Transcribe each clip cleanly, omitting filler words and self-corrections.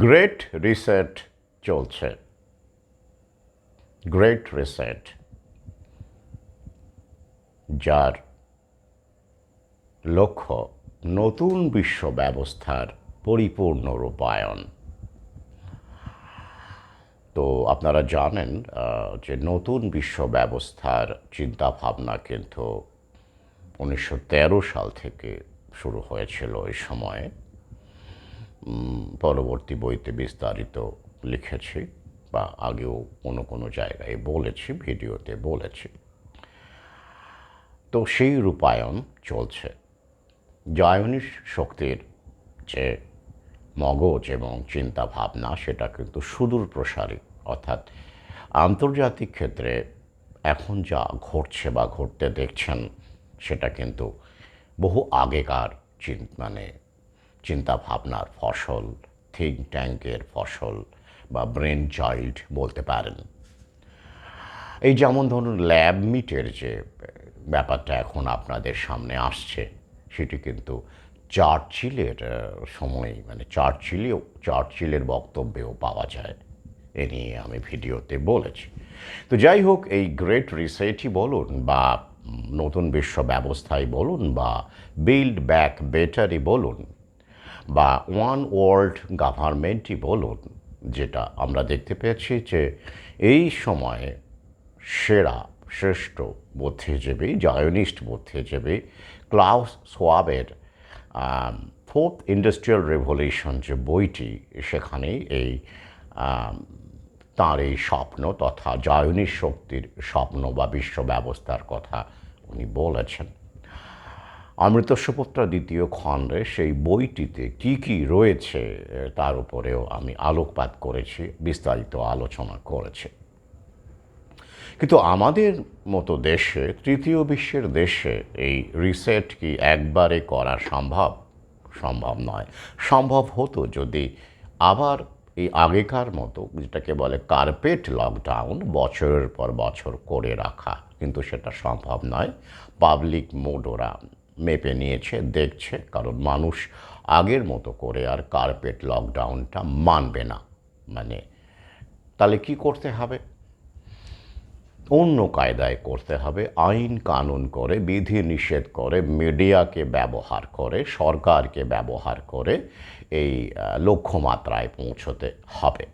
Great reset চলছে। Great reset, যার লক্ষ্য নতুন বিশ্ব ব্যবস্থার পরিপূর্ণ রূপায়ণ। তো আপনারা জানেন যে নতুন বিশ্ব ব্যবস্থার চিন্তাভাবনা কিন্তু 1913 সাল থেকে শুরু হয়েছিল। এই সময়ে পরবর্তী বইতে বিস্তারিত লিখেছি বা আগেও কোনো কোনো জায়গায় বলেছি, ভিডিওতে বলেছি। তো সেই রূপায়ণ চলছে। জায়নিস্ট শক্তির যে মগজ এবং চিন্তা ভাবনা, সেটা কিন্তু সুদূর প্রসারী, অর্থাৎ আন্তর্জাতিক ক্ষেত্রে এখন যা ঘটছে বা ঘটতে দেখছেন, সেটা কিন্তু বহু আগেকার চিন্তা ভাবনার ফসল, থিঙ্ক ট্যাঙ্কের ফসল বা ব্রেন চাইল্ড বলতে পারেন। এই যেমন ধরুন ল্যাব মিটের যে ব্যাপারটা এখন আপনাদের সামনে আসছে, সেটি কিন্তু চার্চিলের সময়, চার্চিলের বক্তব্যেও পাওয়া যায়। এ নিয়ে আমি ভিডিওতে বলেছি। তো যাই হোক, এই গ্রেট রিসেটই বলুন বা নতুন বিশ্ব ব্যবস্থাই বলুন বা বিল্ড ব্যাক বেটারই বলুন বা ওয়ান ওয়ার্ল্ড গভর্নমেন্টই বলুন, যেটা আমরা দেখতে পেয়েছি যে এই সময়ে শ্রেষ্ঠ বুদ্ধিজীবী, জায়নিস্ট বুদ্ধিজীবী ক্লাউস সোয়াবের ফোর্থ ইন্ডাস্ট্রিয়াল রেভলিউশন যে বইটি, সেখানেই এই তাঁর এই স্বপ্ন তথা জায়নিস্ট শক্তির স্বপ্ন বা বিশ্ব ব্যবস্থার কথা উনি বলেছেন। অমৃতস্বপত্রা দ্বিতীয় খণ্ডে সেই বইটিতে কি কি রয়েছে তার উপরেও আমি আলোকপাত করেছি, বিস্তারিত আলোচনা করেছি। কিন্তু আমাদের মতো দেশে, তৃতীয় বিশ্বের দেশে এই রিসেট কি একবারে করা সম্ভব নয়। সম্ভব হতো যদি আবার এই আগেকার মতো, যেটাকে বলে কার্পেট লকডাউন, বছরের পর বছর করে রাখা, কিন্তু সেটা সম্ভব নয়। পাবলিক মোড ওরা মেপে নিয়েছে, দেখছে, কারণ মানুষ আগের মতো করে আর কার্পেট লকডাউনটা মানবে না। তাহলে কি করতে হবে? অন্য কায়দায় করতে হবে, আইন কানুন করে, বিধি নিষেধ করে, মিডিয়াকে ব্যবহার করে, সরকারকে ব্যবহার করে এই লক্ষ্যমাত্রায় পৌঁছতে হবে।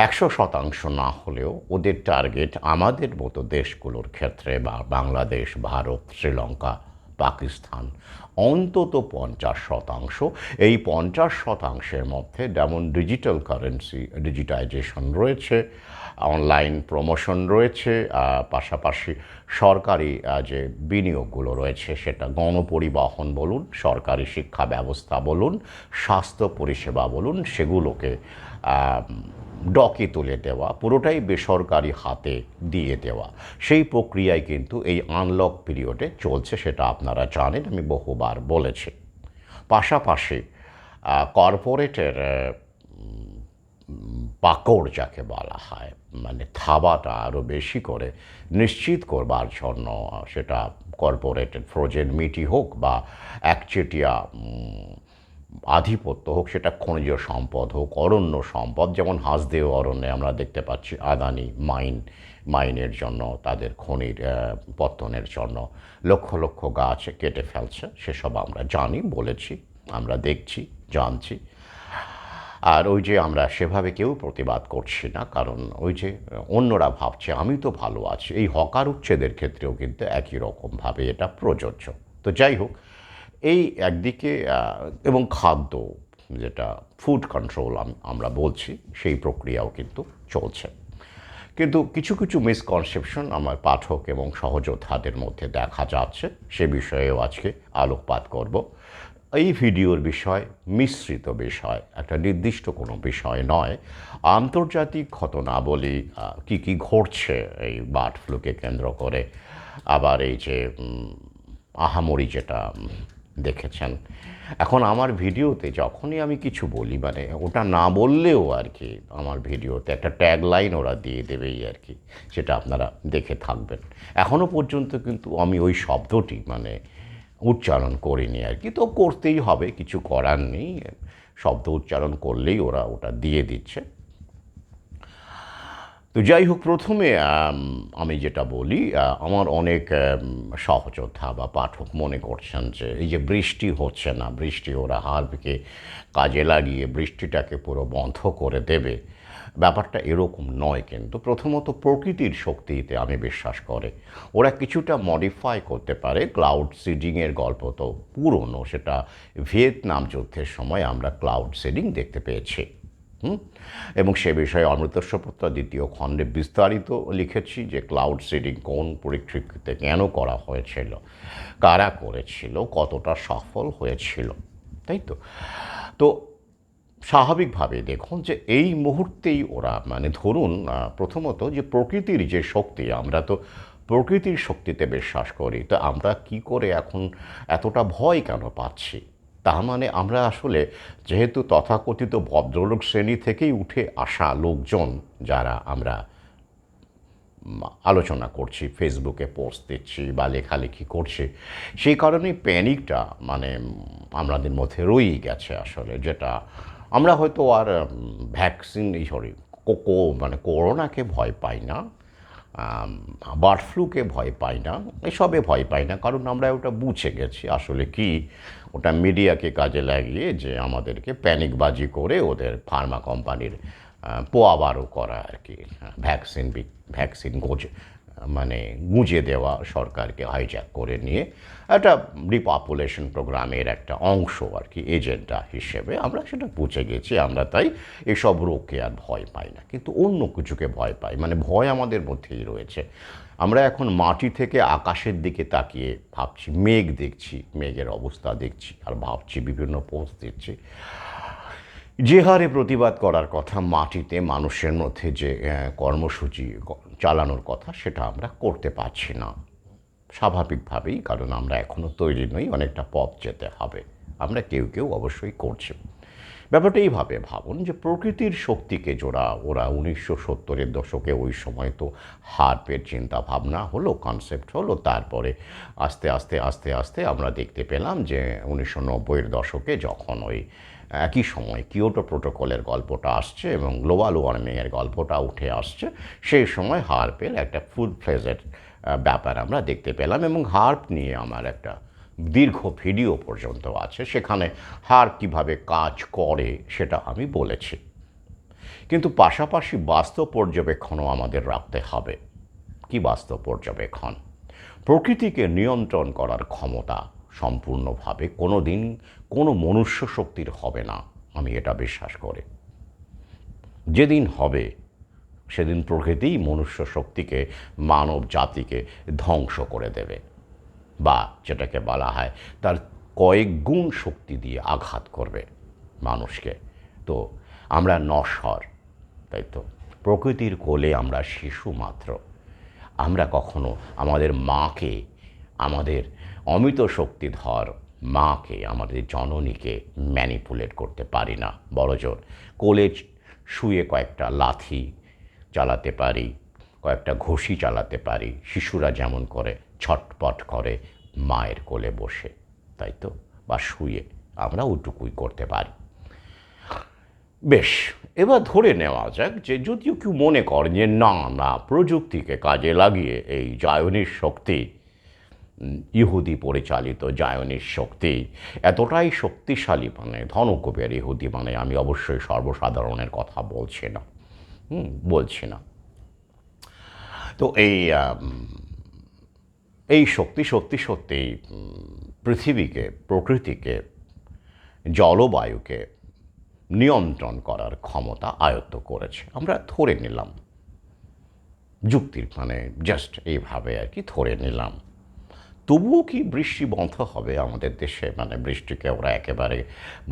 100% না হলেও ওদের টার্গেট আমাদের মতো দেশগুলোর ক্ষেত্রে বা বাংলাদেশ, ভারত, শ্রীলঙ্কা, পাকিস্তান অন্তত 50%। এই 50%-এর মধ্যে যেমন ডিজিটাল কারেন্সি, ডিজিটাইজেশন রয়েছে, অনলাইন প্রমোশন রয়েছে, পাশাপাশি সরকারি যে বিনিয়োগগুলো রয়েছে, সেটা গণপরিবহন বলুন, সরকারি শিক্ষা ব্যবস্থা বলুন, স্বাস্থ্য পরিষেবা বলুন, সেগুলোকে ডকে তুলে দেওয়া, পুরোটাই বেসরকারি হাতে দিয়ে দেওয়া, সেই প্রক্রিয়ায় কিন্তু এই আনলক পিরিয়ডে চলছে। সেটা আপনারা জানেন, আমি বহুবার বলেছি। পাশাপাশি কর্পোরেটের পাকড় যাকে বলা হয়, থাবাটা আরও বেশি করে নিশ্চিত করবার জন্য, সেটা কর্পোরেটেড ফ্রোজেন মিটই হোক বা একচেটিয়া আধিপত্য হোক, সেটা খনিজ সম্পদ হোক, অরণ্য সম্পদ, যেমন হাঁসদেও অরণ্যে আমরা দেখতে পাচ্ছি আদানি মাইনের জন্য, তাদের খনির পত্তনের জন্য লক্ষ লক্ষ গাছ কেটে ফেলছে। সেসব আমরা জানি, বলেছি, আমরা দেখছি, জানছি। আর ওই যে আমরা সেভাবে কেউ প্রতিবাদ করছি না, কারণ ওই যে অন্যরা ভাবছে আমি তো ভালো আছি। এই হকার উচ্ছেদের ক্ষেত্রেও কিন্তু একই রকমভাবে এটা প্রযোজ্য। তো যাই হোক, এই একদিকে এবং খাদ্য, যেটা ফুড কন্ট্রোল আমরা বলছি, সেই প্রক্রিয়াও কিন্তু চলছে। কিন্তু কিছু কিছু মিসকনসেপশন আমার পাঠক এবং সহযোদ্ধাদের মধ্যে দেখা যাচ্ছে, সে বিষয়েও আজকে আলোকপাত করব। এই ভিডিওর বিষয় মিশ্রিত বিষয়, একটা নির্দিষ্ট কোনো বিষয় নয়। আন্তর্জাতিক ঘটনাবলী কী কী ঘটছে এই বার্ড ফ্লুকে কেন্দ্র করে, আবার এই যে আহামরি যেটা দেখেছেন। এখন আমার ভিডিওতে যখনই আমি কিছু বলি, ওটা না বললেও আর কি আমার ভিডিওতে একটা ট্যাগ লাইন ওরা দিয়ে দেবেই আর কি, সেটা আপনারা দেখে থাকবেন। এখনও পর্যন্ত কিন্তু আমি ওই শব্দটি উচ্চারণ করিনি আর কি। তো করতেই হবে, কিছু করার নেই। শব্দ উচ্চারণ করলেই ওরা ওটা দিয়ে দিচ্ছে। তো যাই হোক, প্রথমে আমি যেটা বলি, আমার অনেক সহযোদ্ধা বা পাঠক মনে করছেন যে এই যে বৃষ্টি হচ্ছে না, বৃষ্টি ওরা হারকে কাজে লাগিয়ে বৃষ্টিটাকে পুরো বন্ধ করে দেবে। ব্যাপারটা এরকম নয়। কিন্তু প্রথমত প্রকৃতির শক্তিতে আমি বিশ্বাস করি। ওরা কিছুটা মডিফাই করতে পারে। ক্লাউড সিডিংয়ের গল্প তো পুরনো, সেটা ভিয়েতনাম যুদ্ধের সময় আমরা ক্লাউড সিডিং দেখতে পেয়েছি। এবং সে বিষয়ে অমৃতস্ব পত্র 2য় খণ্ডে বিস্তারিত লিখেছি যে ক্লাউড সিডিং কোন পরিপ্রেক্ষিতে কেন করা হয়েছিল, কারা করেছিল, কতটা সফল হয়েছিল, তাই তো। তো স্বাভাবিকভাবে দেখুন যে এই মুহূর্তেই ওরা মানে ধরুন প্রথমত যে প্রকৃতির যে শক্তি, আমরা তো প্রকৃতির শক্তিতে বিশ্বাস করি, তো আমরা কি করে এখন এতটা ভয় কেন পাচ্ছি? তার মানে আমরা আসলে যেহেতু তথাকথিত ভদ্রলোক শ্রেণী থেকেই উঠে আসা লোকজন, যারা আমরা আলোচনা করছি, ফেসবুকে পোস্ট দিচ্ছি বা লেখালেখি করছি, সেই কারণেই প্যানিকটা মানে আমাদের মধ্যে রয়েই গেছে আসলে, যেটা আমরা হয়তো আর ভ্যাকসিন সরি মানে করোনাকে ভয় পাই না, বার্ড ফ্লুকে ভয় পাই না, এসবে ভয় পাই না, কারণ আমরা ওটা বুঝে গেছি আসলে কি। ওটা মিডিয়াকে কাজে লাগিয়ে যে আমাদেরকে প্যানিকবাজি করে ওদের ফার্মা কোম্পানির পোয়াবারও করা আর কি, ভ্যাকসিন মানে গুঁজে দেওয়া, সরকারকে হাইজ্যাক করে নিয়ে একটা রিপপুলেশন প্রোগ্রামের একটা অংশ আর কি, এজেন্ডা হিসেবে আমরা সেটা বুঝে গেছি। আমরা তাই এসব রোগকে আর ভয় পাই না, কিন্তু অন্য কিছুকে ভয় পাই। মানে ভয় আমাদের মধ্যেই রয়েছে। আমরা এখন মাটি থেকে আকাশের দিকে তাকিয়ে ভাবছি, মেঘ দেখছি, মেঘের অবস্থা দেখছি আর ভাবছি, বিভিন্ন পোস্ট দিচ্ছি। যে হারে প্রতিবাদ করার কথা মাটিতে মানুষের মধ্যে, যে কর্মসূচি চালানোর কথা, সেটা আমরা করতে পারছি না স্বাভাবিকভাবেই, কারণ আমরা এখনও তৈরি নই, অনেকটা পথ যেতে হবে। আমরা কেউ কেউ অবশ্যই করছি। ব্যাপারটা এইভাবে ভাবুন যে প্রকৃতির শক্তিকে জোড়া ওরা 1970-এর দশকে, ওই সময় তো হার্পের চিন্তা ভাবনা হলো, কনসেপ্ট হলো, তারপরে আস্তে আস্তে আস্তে আস্তে আমরা দেখতে পেলাম যে 1990-এর দশকে যখন ওই একই সময় কিয়োটো প্রোটোকলের গল্পটা আসছে এবং গ্লোবাল ওয়ার্মিংয়ের গল্পটা উঠে আসছে, সেই সময় হার্পের একটা ফুল ফ্লেজেড ব্যাপার আমরা দেখতে পেলাম। এবং হার্প নিয়ে আমার একটা দীর্ঘ ভিডিও পর্যন্ত আছে, সেখানে হার্প কীভাবে কাজ করে সেটা আমি বলেছি। কিন্তু পাশাপাশি বাস্তব পর্যবেক্ষণও আমাদের রাখতে হবে। কি বাস্তব পর্যবেক্ষণ? প্রকৃতিকে নিয়ন্ত্রণ করার ক্ষমতা সম্পূর্ণভাবে কোনো দিন কোনো মনুষ্য শক্তির হবে না, আমি এটা বিশ্বাস করি। যেদিন হবে সেদিন প্রকৃতিই মনুষ্য শক্তিকে, মানব জাতিকে ধ্বংস করে দেবে, বা যেটাকে বলা হয় তার কয়েক গুণ শক্তি দিয়ে আঘাত করবে মানুষকে। তো আমরা নশ্বর, তাই তো। প্রকৃতির কোলে আমরা শিশু মাত্র। আমরা কখনো আমাদের মাকে, আমাদের অমিত শক্তিধর মাকে, আমাদের জননীকে ম্যানিপুলেট করতে পারি না। বড়জোর কোলে শুয়ে কয়েকটা লাথি চালাতে পারি, কয়েকটা ঘষি চালাতে পারি, শিশুরা যেমন করে ছটপট করে মায়ের কোলে বসে, তাই তো, বা শুয়ে, আমরা ওইটুকুই করতে পারি। বেশ, এবার ধরে নেওয়া যাক যে যদিও কেউ মনে করে যে না না, প্রযুক্তিকে কাজে লাগিয়ে এই জায়নির শক্তি, ইহুদি পরিচালিত জায়নির শক্তি এতটাই শক্তিশালী, মানে ধনকুবের ইহুদি, মানে আমি অবশ্যই সর্বসাধারণের কথা বলছি না, বলছি না। তো এই শক্তি সত্যি সত্যি পৃথিবীকে, প্রকৃতিকে, জলবায়ুকে নিয়ন্ত্রণ করার ক্ষমতা আয়ত্ত করেছে। আমরা ধরে নিলাম, যুক্তির মানে জাস্ট এইভাবে আর কি ধরে নিলাম। তবুও কি বৃষ্টি বন্ধ হবে আমাদের দেশে? মানে বৃষ্টিকে ওরা একেবারে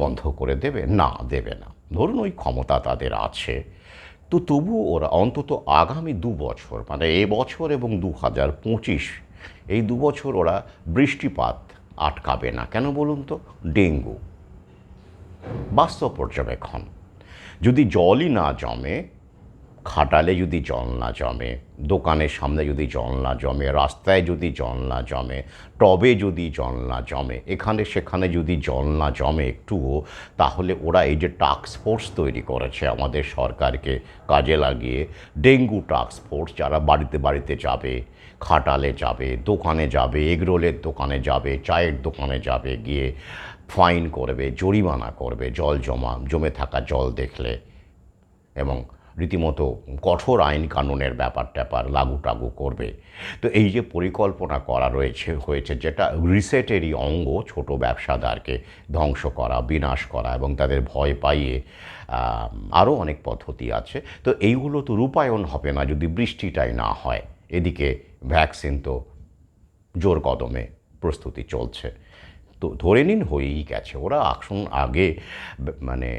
বন্ধ করে দেবে? না, দেবে না। ধরুন ওই ক্ষমতা তাদের আছে, তো তবুও ওরা অন্তত আগামী 2 বছর, মানে এবছর এবং 2025, এই 2 বছর ওরা বৃষ্টিপাত আটকাবে না। কেন বলুন তো? ডেঙ্গু। বাস্তব পর্যবেক্ষণ। যদি জলই না জমে, খাটালে যদি জল না জমে, দোকানের সামনে যদি জল না জমে, রাস্তায় যদি জল না জমে, টবে যদি জল না জমে, এখানে সেখানে যদি জল না জমে একটুও, তাহলে ওরা এই যে টাস্ক ফোর্স তৈরি করেছে আমাদের সরকারকে কাজে লাগিয়ে, ডেঙ্গু টাস্ক ফোর্স, যারা বাড়িতে বাড়িতে যাবে, খাটালে যাবে, দোকানে যাবে, এগরোলের দোকানে যাবে, চায়ের দোকানে যাবে, গিয়ে ফাইন করবে, জরিমানা করবে জল জমে থাকা জল দেখলে, এবং রীতিমতো কঠোর আইন কানুনের ব্যাপার ট্যাপার লাগু টাগু করবে। তো এই যে পরিকল্পনা করা হয়েছে, যেটা রিসেটেরই অঙ্গ, ছোট ব্যবসাদারকে ধ্বংস করা, বিনাশ করা এবং তাদের ভয় পাইয়ে আরও অনেক পদ্ধতি আছে। তো এইগুলো তো রূপায়ণ হবে না যদি বৃষ্টিটাই না হয়। এদিকে ভ্যাকসিন তো জোর কদমে প্রস্তুতি চলছে, তো ধরে নিন হয়েই গেছে। ওরা মানে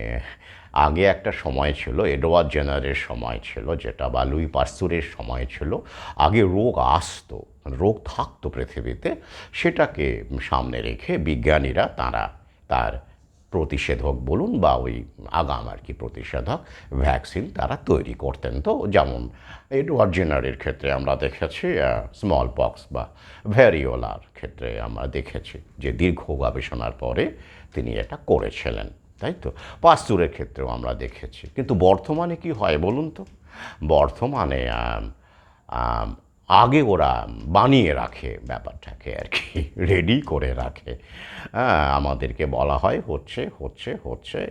আগে একটা সময় ছিল, এডওয়ার্ড জেনারের সময় ছিল যেটা, বা লুই পাস্তুরের সময় ছিল। আগে রোগ আসতো, রোগ থাকতো পৃথিবীতে, সেটাকে সামনে রেখে বিজ্ঞানীরা তার প্রতিষেধক বলুন বা ওই আগাম আর কি প্রতিষেধক ভ্যাকসিন তারা তৈরি করতেন। তো যেমন এডওয়ার্ড জেনারের ক্ষেত্রে আমরা দেখেছি, স্মল পক্স বা ভ্যারিওলার ক্ষেত্রে আমরা দেখেছি যে দীর্ঘ গবেষণার পরে তিনি এটা করেছিলেন, তাই তো। পাস্তুরের ক্ষেত্রেও আমরা দেখেছি। কিন্তু বর্তমানে কি হয় বলুন তো? বর্তমানে আগে ওরা বানিয়ে রাখে ব্যাপারটাকে আর কি, রেডি করে রাখে। আমাদেরকে বলা হয় হচ্ছে,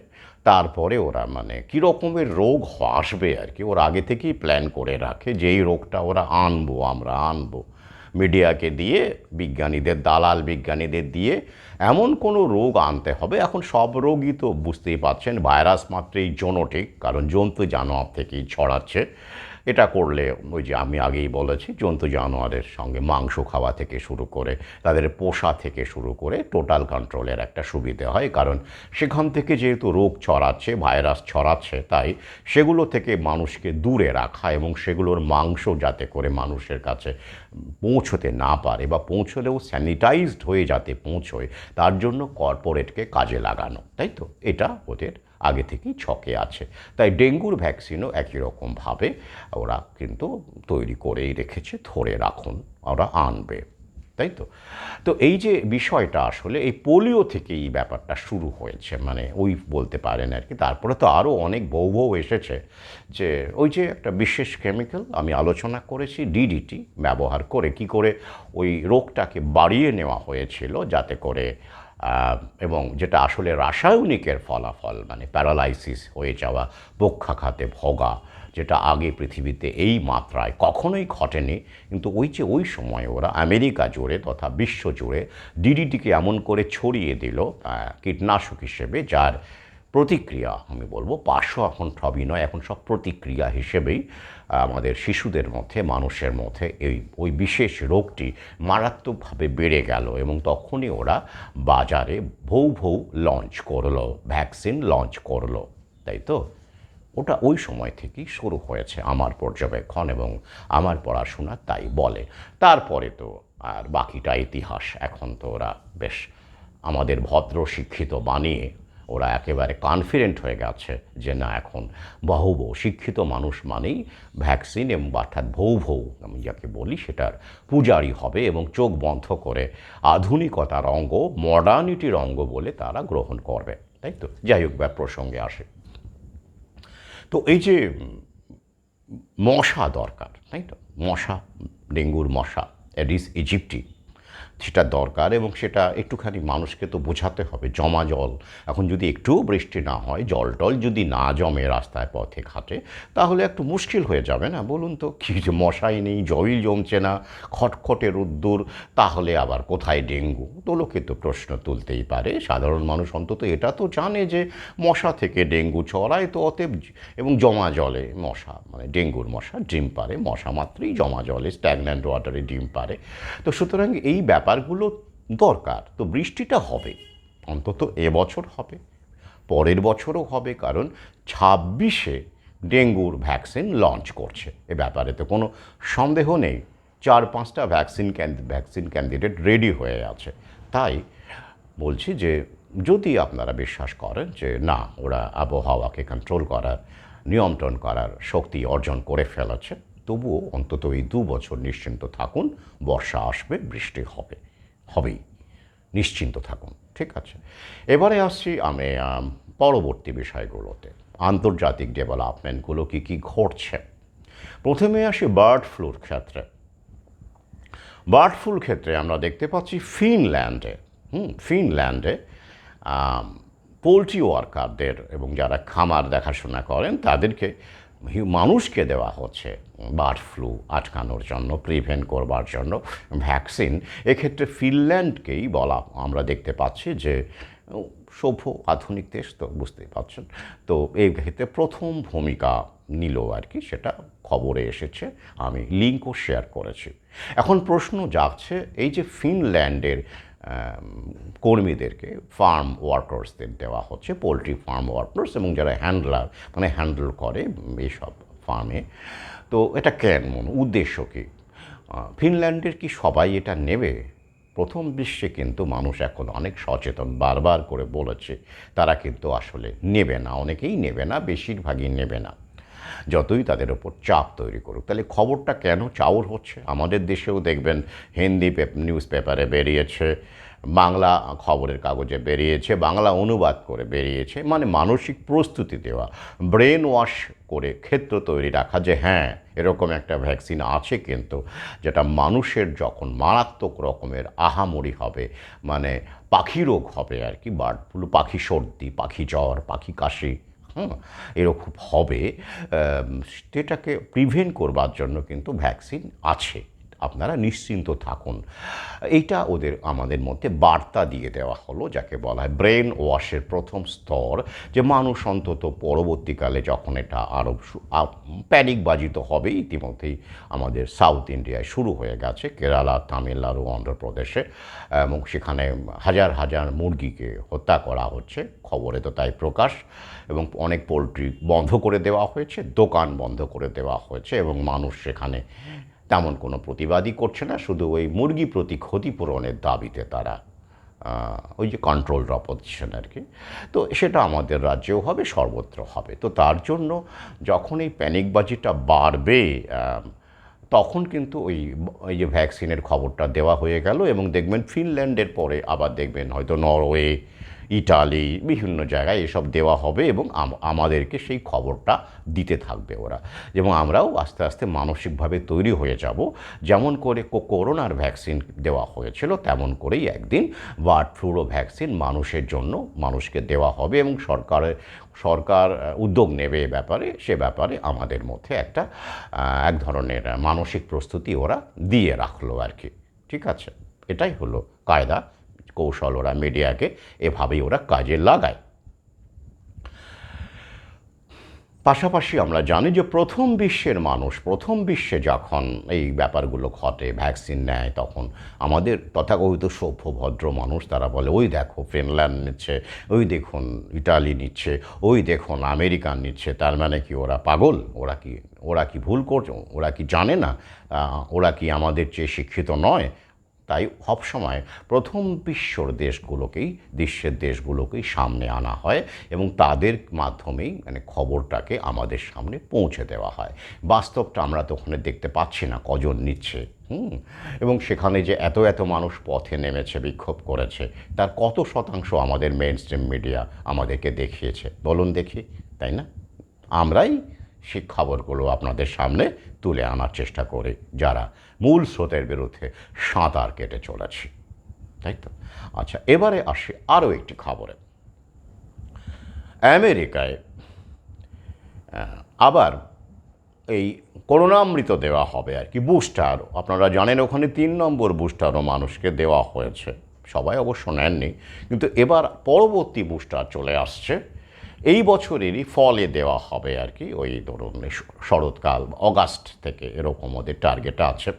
তারপরে ওরা মানে কী রকমের রোগ আসবে আর কি, ওরা আগে থেকেই প্ল্যান করে রাখে যে এই রোগটা আমরা আনবো। মিডিয়াকে দিয়ে, বিজ্ঞানীদের, দালাল বিজ্ঞানীদের দিয়ে এমন কোনো রোগ আনতে হবে। এখন সব রোগই তো বুঝতেই পারছেন ভাইরাস মাত্রেই জোনোটিক, কারণ জন্তু জানোয়ার থেকেই ছড়াচ্ছে। এটা করলে ওই যে আমি আগেই বলেছি, জন্তু জানোয়ারের সঙ্গে মাংস খাওয়া থেকে শুরু করে তাদের পোষা থেকে শুরু করে টোটাল কন্ট্রোলের একটা সুবিধে হয়, কারণ সেখান থেকে যেহেতু রোগ ছড়াচ্ছে, ভাইরাস ছড়াচ্ছে, তাই সেগুলো থেকে মানুষকে দূরে রাখা এবং সেগুলোর মাংস যাতে করে মানুষের কাছে পৌঁছতে না পারে, বা পৌঁছলেও স্যানিটাইজড হয়ে যাতে পৌঁছয়, তার জন্য কর্পোরেটকে কাজে লাগানো, তাই তো। এটা ওদের আগে থেকেই ছকে আছে। তাই ডেঙ্গুর ভ্যাকসিনও একই রকমভাবে ওরা কিন্তু তৈরি করেই রেখেছে, ধরে রাখুন, ওরা আনবে, তাই তো। তো এই যে বিষয়টা আসলে এই পোলিও থেকেই ব্যাপারটা শুরু হয়েছে, মানে ওই বলতে পারেন আর কি। তারপরে তো আরও অনেক বউ এসেছে, যে ওই যে একটা বিশেষ কেমিক্যাল আমি আলোচনা করেছি, ডিডিটি ব্যবহার করে কি করে ওই রোগটাকে বাড়িয়ে নেওয়া হয়েছিল, যাতে করে এবং যেটা আসলে রাসায়নিকের ফলাফল, মানে প্যারালাইসিস হয়ে যাওয়া, পক্ষাঘাতে ভোগা, যেটা আগে পৃথিবীতে এই মাত্রায় কখনোই ঘটেনি। কিন্তু ওই সময় ওরা আমেরিকা জুড়ে তথা বিশ্ব জুড়ে ডিডিটিকে এমন করে ছড়িয়ে দিল কীটনাশক হিসেবে, যার প্রতিক্রিয়া আমি বলবো পার্শ্ব এখন সবই নয়, এখন সব প্রতিক্রিয়া হিসেবেই আমাদের শিশুদের মধ্যে, মানুষের মধ্যে ওই বিশেষ রোগটি মারাত্মকভাবে বেড়ে গেল। এবং তখনই ওরা বাজারে ভৌ লঞ্চ করলো, ভ্যাকসিন লঞ্চ করলো, তাই তো। ওটা ওই সময় থেকেই শুরু হয়েছে আমার পর্যবেক্ষণ এবং আমার পড়াশোনা তাই বলে। তারপরে তো আর বাকিটা ইতিহাস। এখন তো ওরা বেশ আমাদের ভদ্র শিক্ষিত বানিয়ে ওরা একেবারে কনফিডেন্ট হয়ে গেছে যে না, এখন শিক্ষিত মানুষ মানেই ভ্যাকসিন, এবং অর্থাৎ ভৌ আমি যাকে বলি সেটার পূজারি হবে, এবং চোখ বন্ধ করে আধুনিকতার অঙ্গ, মডার্নিটির অঙ্গ বলে তারা গ্রহণ করবে, তাই তো। যাই হোক, প্রসঙ্গে আসে। তো এই যে মশা দরকার, তাই তো, মশা, ডেঙ্গুর মশা, এডিস ইজিপ্টি, সেটা দরকার। এবং সেটা একটুখানি মানুষকে তো বোঝাতে হবে। জমা জল, এখন যদি একটুও বৃষ্টি না হয়, জল টল যদি না জমে রাস্তায় পথে ঘাটে, তাহলে একটু মুশকিল হয়ে যাবে না বলুন তো। কি যে মশাই নেই, জলই জমছে না, খটখটে রোদ্দুর, তাহলে আবার কোথায় ডেঙ্গু? তো লোকে তো প্রশ্ন তুলতেই পারে। সাধারণ মানুষ অন্তত এটা তো জানে যে মশা থেকে ডেঙ্গু ছড়ায়, তো অতএব, এবং জমা জলে মশা, মানে ডেঙ্গুর মশা ডিম পারে, মশা মাত্রই জমা জলে স্ট্যাগন্যান্ট ওয়াটারে ডিম পারে। তো সুতরাং এই ব্যাপারগুলো দরকার। তো বৃষ্টিটা হবে, অন্তত এবছর হবে, পরের বছরও হবে, কারণ 26-এ ডেঙ্গুর ভ্যাকসিন লঞ্চ করছে। এ ব্যাপারে তো কোনো সন্দেহ নেই। 4-5টা ভ্যাকসিন ক্যান্ডিডেট রেডি হয়ে আছে। তাই বলছি যে যদি আপনারা বিশ্বাস করেন যে না, ওরা আবহাওয়াকে কন্ট্রোল করার নিয়ন্ত্রণ করার শক্তি অর্জন করে ফেলেছে। তবুও অন্তত এই 2 বছর নিশ্চিন্ত থাকুন, বর্ষা আসবে, বৃষ্টি হবে, হবেই, নিশ্চিন্ত থাকুন। ঠিক আছে, এবারে আসছি আমি পরবর্তী বিষয়গুলোতে, আন্তর্জাতিক ডেভেলপমেন্টগুলো কী ঘটছে। প্রথমে আসি বার্ড ফ্লুর ক্ষেত্রে। বার্ড ফ্লুর ক্ষেত্রে আমরা দেখতে পাচ্ছি ফিনল্যান্ডে পোলট্রি ওয়ার্কারদের এবং যারা খামার দেখাশোনা করেন তাদেরকে মানুষকে দেওয়া হচ্ছে বার্ড ফ্লু আটকানোর জন্য, প্রিভেন্ট করবার জন্য ভ্যাকসিন। এক্ষেত্রে ফিনল্যান্ডকেই বলা আমরা দেখতে পাচ্ছি যে সভ্য আধুনিক দেশ তো বুঝতেই পারছেন, তো এই ক্ষেত্রে প্রথম ভূমিকা নিল আর কি, সেটা খবরে এসেছে, আমি লিঙ্কও শেয়ার করেছি। এখন প্রশ্ন জাগছে, এই যে ফিনল্যান্ডের কর্মীদেরকে ফার্ম ওয়ার্কার্সদের দেওয়া হচ্ছে, পোলট্রি ফার্ম ওয়ার্কার্স এবং যারা হ্যান্ডেল করে এইসব ফার্মে, তো এটা কেমন, উদ্দেশ্য কী? ফিনল্যান্ডের কি সবাই এটা নেবে? প্রথম বিশ্বে কিন্তু মানুষ এখন অনেক সচেতন, বারবার করে বলেছে তারা কিন্তু আসলে নেবে না, অনেকেই নেবে না, বেশিরভাগই নেবে না, যতই তাদের ওপর চাপ তৈরি করুক। তাহলে খবরটা কেন চাউর হচ্ছে? আমাদের দেশেও দেখবেন হিন্দি নিউজ পেপারে বেরিয়েছে, বাংলা খবরের কাগজে বেরিয়েছে, বাংলা অনুবাদ করে বেরিয়েছে, মানে মানসিক প্রস্তুতি দেওয়া, ব্রেন ওয়াশ করে ক্ষেত্র তৈরি রাখা যে হ্যাঁ এরকম একটা ভ্যাকসিন আছে, কিন্তু যেটা মানুষের যখন মারাত্মক রকমের আহামরি হবে, মানে পাখি রোগ হবে আর কি, বার্ড ফ্লু, পাখি সর্দি, পাখি জ্বর, পাখি কাশি, এরকম হবে, সেটাকে প্রিভেন্ট করবার জন্য কিন্তু ভ্যাকসিন আছে, আপনারা নিশ্চিন্ত থাকুন। এইটা আমাদের মধ্যে বার্তা দিয়ে দেওয়া হলো, যাকে বলা হয় ব্রেন ওয়াশের প্রথম স্তর, যে মানুষ অন্তত পরবর্তীকালে যখন এটা আরও প্যানিকবাজি তো হবেই, ইতিমধ্যেই আমাদের সাউথ ইন্ডিয়ায় শুরু হয়ে গেছে, কেরালা, তামিলনাড়ু, অন্ধ্রপ্রদেশে, এবং সেখানে হাজার হাজার মুরগিকে হত্যা করা হচ্ছে, খবরে তো তাই প্রকাশ, এবং অনেক পোলট্রি বন্ধ করে দেওয়া হয়েছে, দোকান বন্ধ করে দেওয়া হয়েছে, এবং মানুষ সেখানে তেমন কোনো প্রতিবাদই করছে না, শুধু ওই মুরগি প্রতি ক্ষতিপূরণের দাবিতে তারা ওই যে কন্ট্রোলড অপোজিশন আর কি, তো সেটা আমাদের রাজ্যেও হবে, সর্বত্র হবে। তো তার জন্য যখন এই প্যানিকবাজিটা বাড়বে, তখন কিন্তু ওই যে ভ্যাকসিনের খবরটা দেওয়া হয়ে গেল, এবং দেখবেন ফিনল্যান্ডের পরে আবার দেখবেন হয়তো নরওয়ে, ইটালি, বিভিন্ন জায়গায় এসব দেওয়া হবে, এবং আমাদেরকে সেই খবরটা দিতে থাকবে ওরা, এবং আমরাও আস্তে আস্তে মানসিকভাবে তৈরি হয়ে যাব, যেমন করে করোনার ভ্যাকসিন দেওয়া হয়েছিল তেমন করেই একদিন বার্ড ফ্লুরও ভ্যাকসিন মানুষের জন্য মানুষকে দেওয়া হবে, এবং সরকার উদ্যোগ নেবে সে ব্যাপারে আমাদের মধ্যে এক ধরনের মানসিক প্রস্তুতি ওরা দিয়ে রাখলো আর কি। ঠিক আছে, এটাই হলো কায়দা কৌশল, ওরা মিডিয়াকে এভাবেই ওরা কাজে লাগায়। পাশাপাশি আমরা জানি যে প্রথম বিশ্বে যখন এই ব্যাপারগুলো ঘটে, ভ্যাকসিন নেয়, তখন আমাদের তথাকথিত সভ্য ভদ্র মানুষ তারা বলে ওই দেখো ফিনল্যান্ড নিচ্ছে, ওই দেখুন ইটালি নিচ্ছে, ওই দেখুন আমেরিকান নিচ্ছে, তার মানে কি ওরা পাগল? ওরা কি ভুল করছে? ওরা কি জানে না? ওরা কি আমাদের চেয়ে শিক্ষিত নয়? তাই সবসময় প্রথম বিশ্বের দেশগুলোকেই সামনে আনা হয়, এবং তাদের মাধ্যমেই মানে খবরটাকে আমাদের সামনে পৌঁছে দেওয়া হয়। বাস্তবটা আমরা তো ওখানে দেখতে পাচ্ছি না কজন নিচ্ছে, এবং সেখানে যে এত মানুষ পথে নেমেছে, বিক্ষোভ করেছে, তার কত শতাংশ আমাদের মেইন স্ট্রিম মিডিয়া আমাদেরকে দেখিয়েছে বলুন দেখি, তাই না? আমরাই সেই খবরগুলো আপনাদের সামনে তুলে আনার চেষ্টা করি, যারা মূল স্রোতের বিরুদ্ধে সাঁতার কেটে চলেছি, তাই তো? আচ্ছা, এবারে আসি আরও একটি খবরে। আমেরিকায় আবার এই করোনামৃত দেওয়া হবে আর কি, বুস্টার। আপনারা জানেন ওখানে 3 নম্বর বুস্টারও মানুষকে দেওয়া হয়েছে, সবাই অবশ্য নেননি, কিন্তু এবার পরবর্তী বুস্টার চলে আসছে, এই বছরেরই ফলে দেওয়া হবে আর কি, ওই ধরুন শরৎকাল অগাস্ট থেকে এরকম ওদের টার্গেট আছে,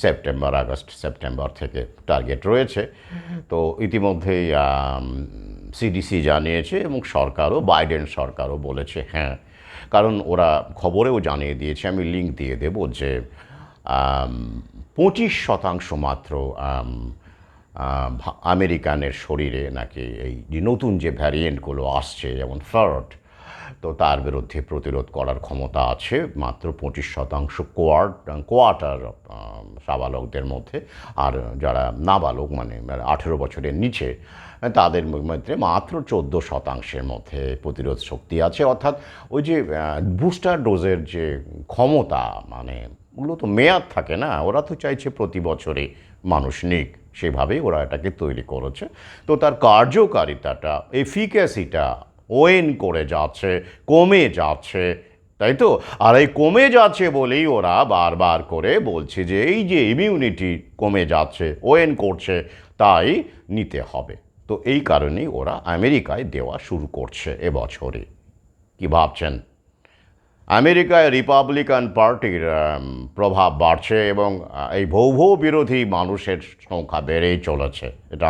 সেপ্টেম্বর থেকে টার্গেট রয়েছে। তো ইতিমধ্যেই সিডিসি জানিয়েছে, এবং বাইডেন সরকারও বলেছে হ্যাঁ, কারণ ওরা খবরেও জানিয়ে দিয়েছে, আমি লিঙ্ক দিয়ে দেব, যে 25% মাত্র আমেরিকানের শরীরে নাকি এই যে নতুন যে ভ্যারিয়েন্টগুলো আসছে, যেমন ফ্লড, তো তার বিরুদ্ধে প্রতিরোধ করার ক্ষমতা আছে মাত্র 25% কোয়ার্টার সাবালকদের মধ্যে। আর যারা নাবালক মানে 18 বছরের নিচে তাদের মধ্যে মাত্র 14%-এর মধ্যে প্রতিরোধ শক্তি আছে। অর্থাৎ ওই যে বুস্টার ডোজের যে ক্ষমতা, মানে ওগুলো তো মেয়াদ থাকে না, ওরা তো চাইছে প্রতি বছরে মানুষ নিক, সেভাবেই ওরা এটাকে তৈরি করেছে। তো তার কার্যকারিতাটা, এফিক্যাসিটা ওয়েন করে যাচ্ছে, কমে যাচ্ছে, তাই তো? আর এই কমে যাচ্ছে বলেই ওরা বারবার করে বলছে যে এই যে ইমিউনিটি কমে যাচ্ছে, ওয়েন করছে, তাই নিতে হবে। তো এই কারণেই ওরা আমেরিকায় দেওয়া শুরু করছে এবছরে। কি ভাবছেন? আমেরিকায় রিপাবলিকান পার্টির প্রভাব বাড়ছে এবং এই ভৌ বিরোধী মানুষের সংখ্যা বেড়েই চলেছে, এটা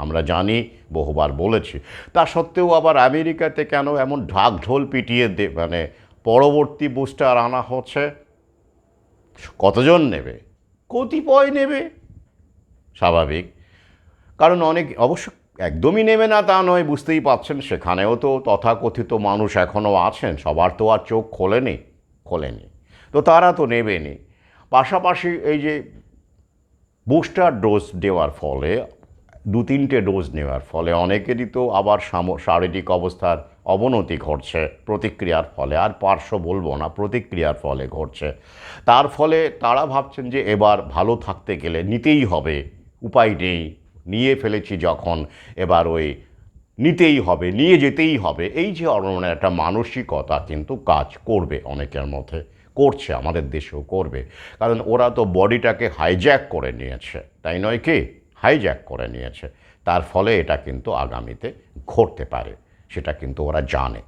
আমরা জানি, বহুবার বলেছি। তা সত্ত্বেও আবার আমেরিকাতে কেন এমন ঢাকঢোল পিটিয়ে মানে পরবর্তী বুস্টার আনা হচ্ছে? কতজন নেবে? কতিপয় নেবে, স্বাভাবিক। কারণ অনেক অবশ্য একদমই নেবে না তা নয়, বুঝতেই পারছেন, সেখানেও তো তথাকথিত মানুষ এখনও আছেন, সবার তো আর চোখ খোলেনি, তো তারা তো নেবেনি। পাশাপাশি এই যে বুস্টার ডোজ দেওয়ার ফলে, 2-3টে ডোজ নেওয়ার ফলে অনেকেরই তো আবার শারীরিক অবস্থার অবনতি ঘটছে প্রতিক্রিয়ার ফলে, আর পার্শ্ব বলবো না, প্রতিক্রিয়ার ফলে ঘটছে। তার ফলে তারা ভাবছেন যে এবার ভালো থাকতে গেলে নিতেই হবে, উপায় নেই, নিয়ে ফেলেছি যখন, এবার ওই নিতেই হবে, নিয়ে যেতেই হবে। এই যে একটা মানসিকতা কিন্তু কাজ করবে অনেকের মধ্যে, করছে, আমাদের দেশেও করবে। কারণ ওরা তো বডিটাকে হাইজ্যাক করে নিয়েছে, তাই নয় কি? হাইজ্যাক করে নিয়েছে। তার ফলে এটা কিন্তু আগামীতে ঘটতে পারে, সেটা কিন্তু ওরা জানে।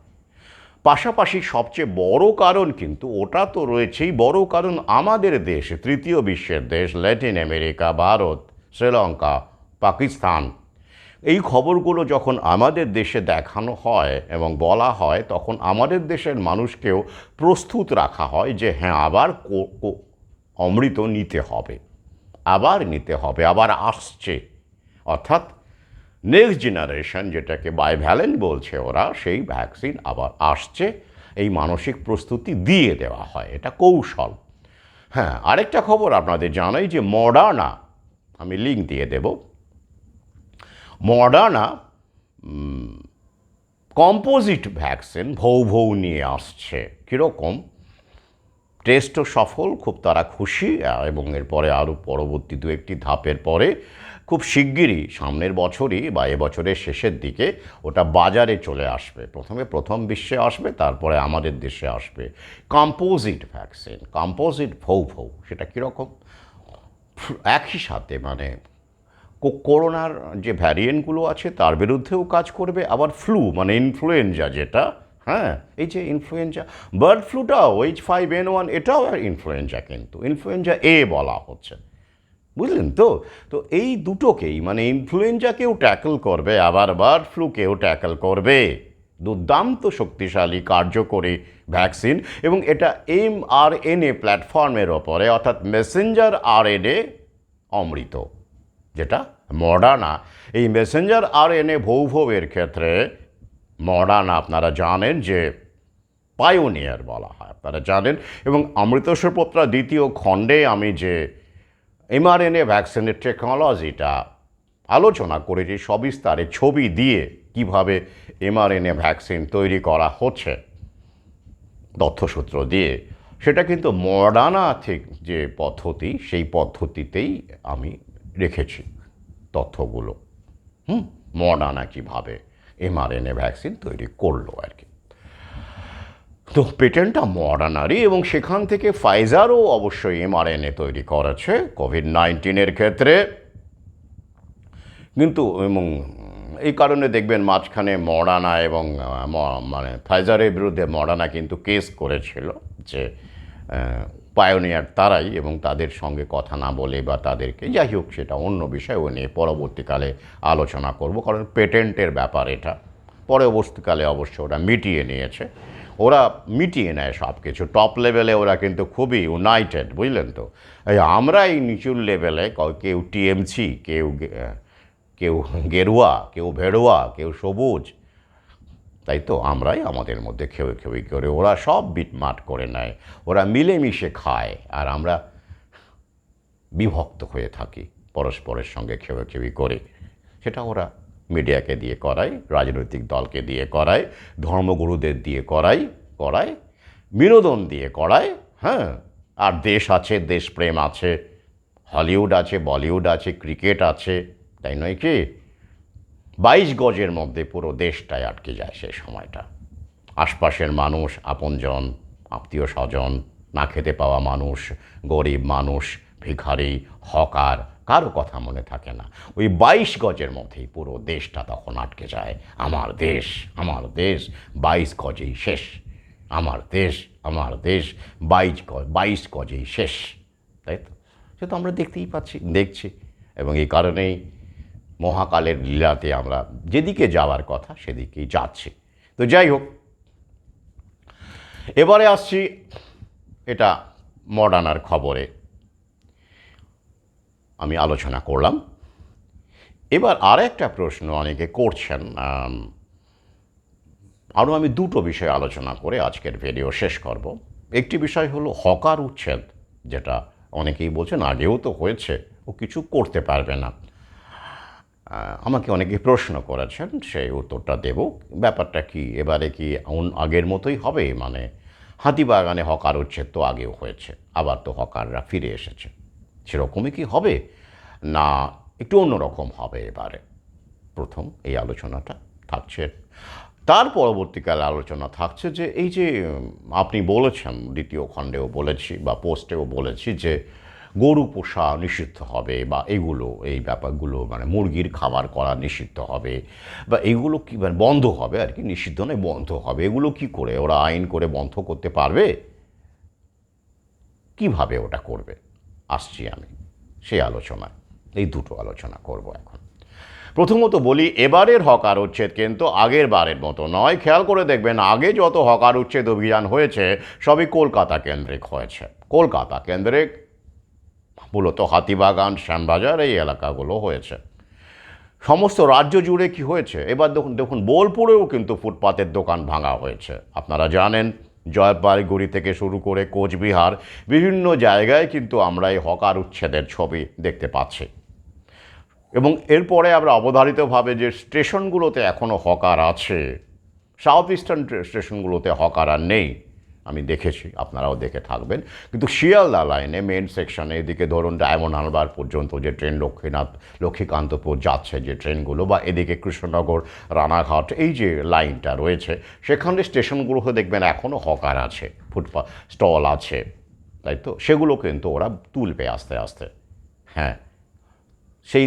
পাশাপাশি সবচেয়ে বড় কারণ কিন্তু ওটা তো রয়েছেই, বড় কারণ আমাদের দেশ, তৃতীয় বিশ্বের দেশ, ল্যাটিন আমেরিকা, ভারত, শ্রীলঙ্কা, পাকিস্তান, এই খবরগুলো যখন আমাদের দেশে দেখানো হয় এবং বলা হয়, তখন আমাদের দেশের মানুষকেও প্রস্তুত রাখা হয় যে হ্যাঁ, আবার অমৃত নিতে হবে, আবার আসছে। অর্থাৎ নেক্সট জেনারেশন, যেটাকে বাইভ্যালেন্ট বলছে ওরা, সেই ভ্যাকসিন আবার আসছে, এই মানসিক প্রস্তুতি দিয়ে দেওয়া হয়, এটা কৌশল। হ্যাঁ, আরেকটা খবর আপনাদের জানাই যে মডার্না, আমি লিঙ্ক দিয়ে দেব, মডার্না কম্পোজিট ভ্যাকসিন ভৌ নিয়ে আসছে। কীরকম? টেস্টও সফল, খুব তারা খুশি, এবং এরপরে আরও পরবর্তী 2-1টি ধাপের পরে খুব শিগগিরই সামনের বছরই বা এবছরের শেষের দিকে ওটা বাজারে চলে আসবে। প্রথম বিশ্বে আসবে, তারপরে আমাদের দেশে আসবে কম্পোজিট ভ্যাকসিন, কম্পোজিট ভৌ। সেটা কীরকম? একই সাথে মানে করোনার যে ভ্যারিয়েন্টগুলো আছে তার বিরুদ্ধেও কাজ করবে, আবার ফ্লু মানে ইনফ্লুয়েঞ্জা যেটা, হ্যাঁ, এই যে ইনফ্লুয়েঞ্জা, বার্ড ফ্লুটাও H5N1 এটাও ইনফ্লুয়েঞ্জা, কিন্তু ইনফ্লুয়েঞ্জা এ বলা হচ্ছে, বুঝলেন তো? তো এই দুটোকেই মানে ইনফ্লুয়েঞ্জাকেও ট্যাকল করবে, আবার বার্ড ফ্লুকেও ট্যাকল করবে। দুর্দান্ত শক্তিশালী কার্যকরী ভ্যাকসিন, এবং এটা mRNA প্ল্যাটফর্মের ওপরে, অর্থাৎ মেসেঞ্জার RNA অমৃত, যেটা মডার্না। এই মেসেঞ্জার RNA ভৌভের ক্ষেত্রে মডার্না আপনারা জানেন যে পায়োনিয়ার বলা হয়, আপনারা জানেন। এবং অমৃতসরপত্রা 2য় খণ্ডে আমি যে mRNA ভ্যাকসিনের টেকনোলজিটা আলোচনা করেছি সবিস্তারে, ছবি দিয়ে কিভাবে mRNA ভ্যাকসিন তৈরি করা হচ্ছে তথ্যসূত্র দিয়ে, সেটা কিন্তু মডার্না ঠিক যে পদ্ধতি, সেই পদ্ধতিতেই আমি রেখেছি তথ্যগুলো। মডার্না কীভাবে mRNA ভ্যাকসিন তৈরি করলো আর কি। তো পেটেন্টটা মডার্নারই, এবং সেখান থেকে ফাইজারও অবশ্যই mRNA তৈরি করেছে কোভিড-19 ক্ষেত্রে। কিন্তু এবং এই কারণে দেখবেন মাঝখানে মডার্না এবং মানে ফাইজারের বিরুদ্ধে মডার্না কিন্তু কেস করেছিল যে পায়োনিয়ার তারাই, এবং তাদের সঙ্গে কথা না বলে বা তাদেরকে, যাই হোক সেটা অন্য বিষয়, ও নিয়ে পরবর্তীকালে আলোচনা করব, কারণ পেটেন্টের ব্যাপার এটা। পরবর্তীকালে অবশ্য ওরা মিটিয়ে নিয়েছে, ওরা মিটিয়ে নেয় সব কিছু। টপ লেভেলে ওরা কিন্তু খুবই ইউনাইটেড, বুঝলেন তো? আমরা এই নিচুর লেভেলে কেউ টিএমসি, কেউ গেরুয়া, কেউ ভেড়ুয়া, কেউ সবুজ, তাই তো আমরাই আমাদের মধ্যে খেয়ে খেয়ে করে, ওরা সব বিটমাট করে নেয়, ওরা মিলেমিশে খায়, আর আমরা বিভক্ত হয়ে থাকি পরস্পরের সঙ্গে খেয়ে করে। সেটা ওরা মিডিয়াকে দিয়ে করায়, রাজনৈতিক দলকে দিয়ে করায়, ধর্মগুরুদের দিয়ে করায় বিনোদন দিয়ে করায়। হ্যাঁ, আর দেশ আছে, দেশপ্রেম আছে, হলিউড আছে, বলিউড আছে, ক্রিকেট আছে, তাই নয় কি? 22 গজের মধ্যে পুরো দেশটাই আটকে যায় সেই সময়টা। আশপাশের মানুষ, আপনজন, আত্মীয় স্বজন, না খেতে পাওয়া মানুষ, গরিব মানুষ, ভিখারি, হকার, কারো কথা মনে থাকে না। ওই 22 গজের মধ্যেই পুরো দেশটা তখন আটকে যায়। আমার দেশ, আমার দেশ, 22 গজেই শেষ। আমার দেশ, আমার দেশ, 22 গজেই শেষ। তাই তো? সে তো আমরা দেখছি। এবং এই কারণেই মহাকালের লীলাতে আমরা যেদিকে যাওয়ার কথা সেদিকেই যাচ্ছি। তো যাই হোক, এবারে আসছি এটা মডার্নার খবরে আমি আলোচনা করলাম। এবার আর একটা প্রশ্ন অনেকে করছেন, আরও আমি দুটো বিষয় আলোচনা করে আজকের ভিডিও শেষ করব। একটি বিষয় হলো হকার উচ্ছেদ, যেটা অনেকেই বলছেন আগেও তো হয়েছে, ও কিছু করতে পারবে না। আমাকে অনেকে প্রশ্ন করেছেন, সেই উত্তরটা দেব। ব্যাপারটা কি, এবারে কি আগের মতোই হবে? মানে হাতিবাগানে হকার উচ্ছেদ তো আগেও হয়েছে, আবার তো হকাররা ফিরে এসেছে, সেরকমই কি হবে, না একটু অন্যরকম হবে এবারে? প্রথম এই আলোচনাটা থাকছে। তার পরবর্তীকালে আলোচনা থাকছে যে এই যে আপনি বলেছেন, দ্বিতীয় খণ্ডেও বলেছি বা পোস্টেও বলেছি যে গরু পোষা নিষিদ্ধ হবে, বা এই ব্যাপারগুলো মানে মুরগির খাবার করা নিষিদ্ধ হবে, বা এগুলো কি মানে বন্ধ হবে আর কি, নিষিদ্ধ নয় বন্ধ হবে। এগুলো কি করে ওরা আইন করে বন্ধ করতে পারবে? কিভাবে ওটা করবে? আসছি আমি সেই আলোচনায়। এই দুটো আলোচনা করব এখন। প্রথমত বলি, এবারের হকার উচ্ছেদ কিন্তু আগের বারের মতো নয়। খেয়াল করে দেখবেন, আগে যত হকার উচ্ছেদ অভিযান হয়েছে সবই কলকাতা কেন্দ্রিক হয়েছে। কলকাতা কেন্দ্রিক, মূলত হাতিবাগান, শ্যামবাজার, এই এলাকাগুলো হয়েছে। সমস্ত রাজ্য জুড়ে কি হয়েছে? এবার দেখুন বোলপুরেও কিন্তু ফুটপাতের দোকান ভাঙা হয়েছে। আপনারা জানেন, জলপাইগুড়ি থেকে শুরু করে কোচবিহার, বিভিন্ন জায়গায় কিন্তু আমরা এই হকার উচ্ছেদের ছবি দেখতে পাচ্ছি। এবং এরপরে আমরা অবধারিতভাবে যে স্টেশনগুলোতে এখনও হকার আছে, সাউথ ইস্টার্ন স্টেশনগুলোতে হকার আর নেই, আমি দেখেছি, আপনারাও দেখে থাকবেন। কিন্তু শিয়ালদা লাইনে মেন সেকশনে, এদিকে ধরুন ডায়মন্ড হারবার পর্যন্ত যে ট্রেন লক্ষ্মীকান্তপুর যাচ্ছে যে ট্রেনগুলো, বা এদিকে কৃষ্ণনগর, রানাঘাট, এই যে লাইনটা রয়েছে, সেখানে স্টেশনগুলোতে দেখবেন এখনও হকার আছে, ফুটপাথ স্টল আছে, তাই তো? সেগুলো কিন্তু ওরা তুলবে আস্তে আস্তে। হ্যাঁ, সেই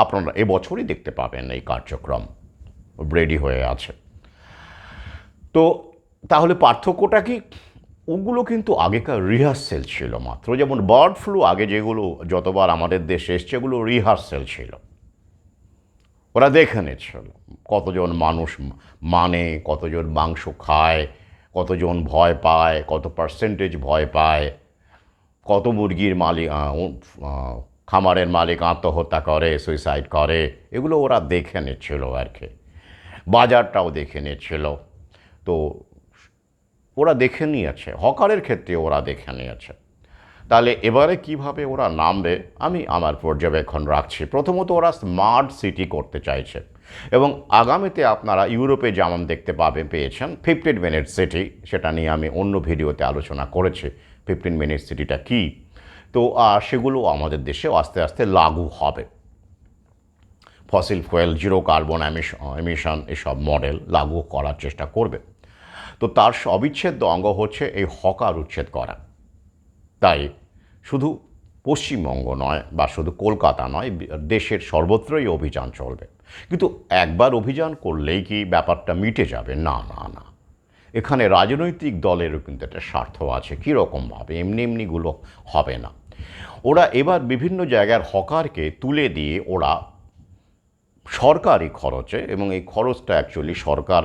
আপনারা এবছরই দেখতে পাবেন এই কার্যক্রম রেডি হয়ে আছে। তো তাহলে পার্থক্যটা কি? ওগুলো কিন্তু আগেকার রিহার্সেল ছিল মাত্র। যেমন বার্ড ফ্লু আগে যেগুলো যতবার আমাদের দেশে এসছে, এগুলো রিহার্সেল ছিল। ওরা দেখে নিচ্ছিল কতজন মানুষ মানে, কতজন মাংস খায়, কতজন ভয় পায়, কত পার্সেন্টেজ ভয় পায়, কত মুরগির মালিক, খামারের মালিক আত্মহত্যা করে, সুইসাইড করে, এগুলো ওরা দেখে নিচ্ছিল আর কি। বাজারটাও দেখে নিচ্ছিল। তো ওরা দেখে নিয়েছে, হকারের ক্ষেত্রে ওরা দেখে নিয়েছে। তাহলে এবারে কিভাবে ওরা নামবে, আমি আমার পর্যবেক্ষণ রাখছি। প্রথমত, ওরা স্মার্ট সিটি করতে চাইছে, এবং আগামীতে আপনারা ইউরোপে যেমন দেখতে পেয়েছেন 15 মিনিট সিটি, সেটা নিয়ে আমি অন্য ভিডিওতে আলোচনা করেছি 15 মিনিট সিটিটা কী। তো সেগুলো আমাদের দেশেও আস্তে আস্তে লাগু হবে। Fossil fuel, zero carbon emission, এসব মডেল লাগু করার চেষ্টা করবে। তো তার অবিচ্ছেদ্য অঙ্গ হচ্ছে এই হকার উচ্ছেদ করা। তাই শুধু পশ্চিমবঙ্গ নয়, বা শুধু কলকাতা নয়, দেশের সর্বত্রই অভিযান চলবে। কিন্তু একবার অভিযান করলেই কি ব্যাপারটা মিটে যাবে? না না না, এখানে রাজনৈতিক দলেরও কিন্তু একটা স্বার্থ আছে। কীরকমভাবে? এমনিগুলো হবে না। ওরা এবার বিভিন্ন জায়গার হকারকে তুলে দিয়ে ওরা সরকারি খরচে, এবং এই খরচটা অ্যাকচুয়ালি সরকার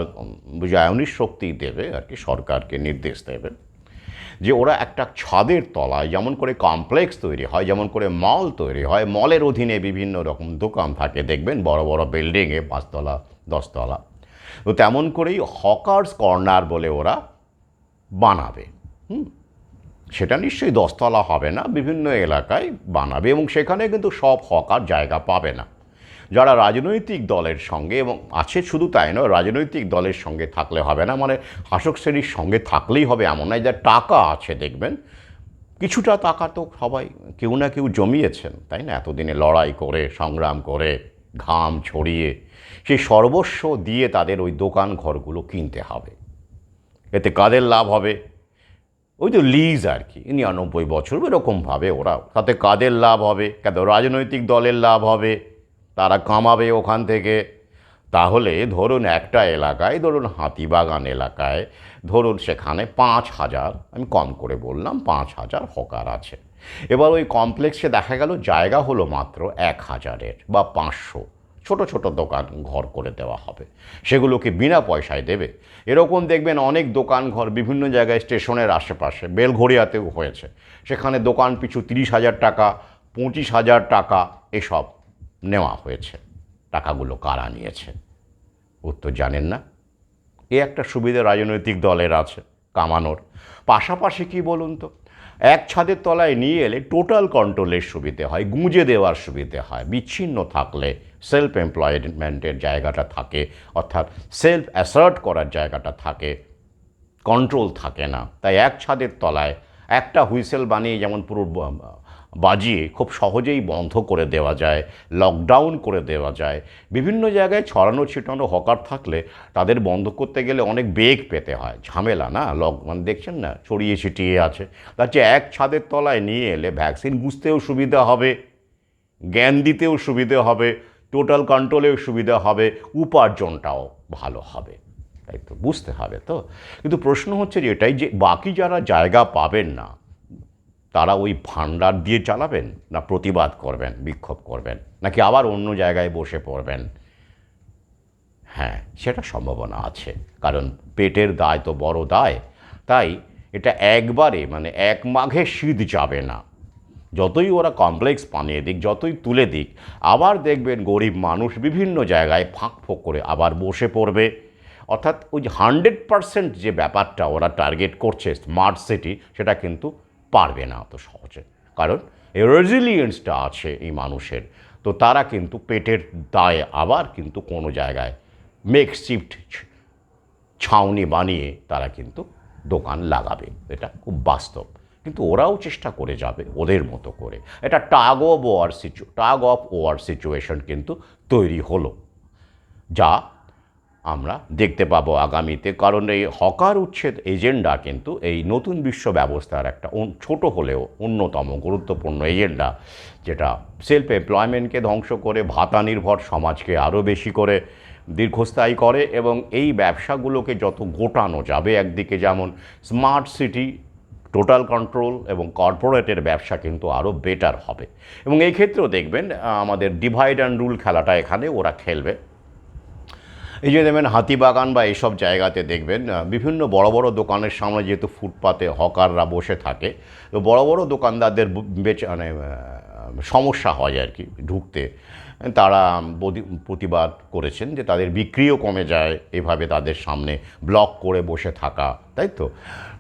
বুঝায়নি শক্তি দেবে আর কি, সরকারকে নির্দেশ দেবে যে ওরা একটা ছাদের তলায় যেমন করে কমপ্লেক্স তৈরি হয়, যেমন করে মল তৈরি হয়, মলের অধীনে বিভিন্ন রকম দোকান থাকে দেখবেন, বড় বড় বিল্ডিংয়ে 5 তলা 10 তলা, তো তেমন করেই হকার্স কর্নার বলে ওরা বানাবে। সেটা নিশ্চয়ই 10 তলা হবে না, বিভিন্ন এলাকায় বানাবে, এবং সেখানে কিন্তু সব হকার জায়গা পাবে না। যারা রাজনৈতিক দলের সঙ্গে, এবং আছে শুধু তাই নয়, রাজনৈতিক দলের সঙ্গে থাকলে হবে না, মানে শাসক শ্রেণীর সঙ্গে থাকলেই হবে এমন নয়। যার টাকা আছে দেখবেন, কিছুটা টাকা তো সবাই কেউ না কেউ জমিয়েছেন, তাই না? এতদিনে লড়াই করে, সংগ্রাম করে, ঘাম ছড়িয়ে সেই সর্বস্ব দিয়ে তাদের ওই দোকান ঘরগুলো কিনতে হবে। এতে কাদের লাভ হবে? ওই তো লিজ আর কি, 99 বছর এরকমভাবে ওরা, তাতে কাদের লাভ হবে? কেন রাজনৈতিক দলের লাভ হবে, তারা কামাবে ওখান থেকে। তাহলে ধরুন একটা এলাকায়, ধরুন হাতিবাগান এলাকায়, ধরুন সেখানে 5,000, আমি কম করে বললাম, 5,000 হকার আছে। এবার ওই কমপ্লেক্সে দেখা গেল জায়গা হলো মাত্র 1,000-এর বা 500, ছোট ছোট দোকান ঘর করে দেওয়া হবে। সেগুলোকে বিনা পয়সায় দেবে। এরকম দেখবেন অনেক দোকান ঘর বিভিন্ন জায়গায়, স্টেশনের আশেপাশে, বেলঘড়িয়াতেও হয়েছে। সেখানে দোকান পিছু 30,000 টাকা, 25,000 টাকা এসব নেওয়া হয়েছে। টাকাগুলো কারা নিয়েছে? উত্তর জানেন না। এ একটা সুবিধা রাজনৈতিক দলের আছে কামানোর। পাশাপাশি কি বলুন তো, এক ছাদের তলায় নিয়ে এলে টোটাল কন্ট্রোলের সুবিধে হয়, গুঁজে দেওয়ার সুবিধে হয়। বিচ্ছিন্ন থাকলে সেলফ এমপ্লয়মেন্টের জায়গাটা থাকে, অর্থাৎ সেলফ অ্যাসার্ট করার জায়গাটা থাকে, কন্ট্রোল থাকে না। তাই এক ছাদের তলায় একটা হুইসেল বানিয়ে যেমন পুরো বাজিয়ে খুব সহজেই বন্ধ করে দেওয়া যায়, লকডাউন করে দেওয়া যায়। বিভিন্ন জায়গায় ছড়ানো ছিটানো হকার থাকলে তাদের বন্ধ করতে গেলে অনেক বেগ পেতে হয়, ঝামেলা না, মানে দেখছেন না ছড়িয়ে ছিটিয়ে আছে। তার চেয়ে এক ছাদের তলায় নিয়ে এলে ভ্যাকসিন বুঝতেও সুবিধা হবে, জ্ঞান দিতেও সুবিধে হবে, টোটাল কন্ট্রোলেও সুবিধা হবে, উপার্জনটাও ভালো হবে। তাই তো বুঝতে হবে তো। কিন্তু প্রশ্ন হচ্ছে যে এটাই, যে বাকি যারা জায়গা পাবেন না তারা ওই ভাণ্ডার দিয়ে চালাবেন, না প্রতিবাদ করবেন, বিক্ষোভ করবেন, নাকি আবার অন্য জায়গায় বসে পড়বেন? হ্যাঁ, সেটা সম্ভাবনা আছে, কারণ পেটের দায় তো বড় দায়। তাই এটা একবারে, মানে এক মাঘে শীত যাবে না। যতই ওরা কমপ্লেক্স বানিয়ে দিক, যতই তুলে দিক, আবার দেখবেন গরিব মানুষ বিভিন্ন জায়গায় ফাঁক ফোঁক করে আবার বসে পড়বে। অর্থাৎ ওই যে 100% যে ব্যাপারটা ওরা টার্গেট করছে স্মার্ট সিটি, সেটা কিন্তু পারবে না অত সহজে। কারণ এই রেজিলিয়েন্সটা আছে এই মানুষের, তো তারা কিন্তু পেটের দায়ে আবার কিন্তু কোনো জায়গায় মেকশিফট ছাউনি বানিয়ে তারা কিন্তু দোকান লাগাবে। এটা খুব বাস্তব। কিন্তু ওরাও চেষ্টা করে যাবে ওদের মতো করে। এটা টাগ অফ ওয়ার সিচুয়েশন কিন্তু তৈরি হলো, যা আমরা দেখতে পাবো আগামীতে। কারণ এই হকার উচ্ছেদ এজেন্ডা কিন্তু এই নতুন বিশ্ব ব্যবস্থার একটা ছোট হলেও অন্যতম গুরুত্বপূর্ণ এজেন্ডা, যেটা সেলফ এমপ্লয়মেন্টকে ধ্বংস করে ভাতা নির্ভর সমাজকে আরও বেশি করে দীর্ঘস্থায়ী করে, এবং এই ব্যবসাগুলোকে যত গোটানো যাবে, একদিকে যেমন স্মার্ট সিটি, টোটাল কন্ট্রোল এবং কর্পোরেটের ব্যবসা কিন্তু আরও বেটার হবে। এবং এই ক্ষেত্রেও দেখবেন আমাদের ডিভাইড অ্যান্ড রুল খেলাটা এখানে ওরা খেলবে। এই যে দেখবেন হাতিবাগান বা এইসব জায়গাতে দেখবেন বিভিন্ন বড় বড় দোকানের সামনে যেহেতু ফুটপাতে হকাররা বসে থাকে, তো বড় বড় দোকানদারদের মানে সমস্যা হয় আর কি ঢুকতে। তারা প্রতিবাদ করেছেন যে তাদের বিক্রিও কমে যায় এভাবে তাদের সামনে ব্লক করে বসে থাকা, তাই তো।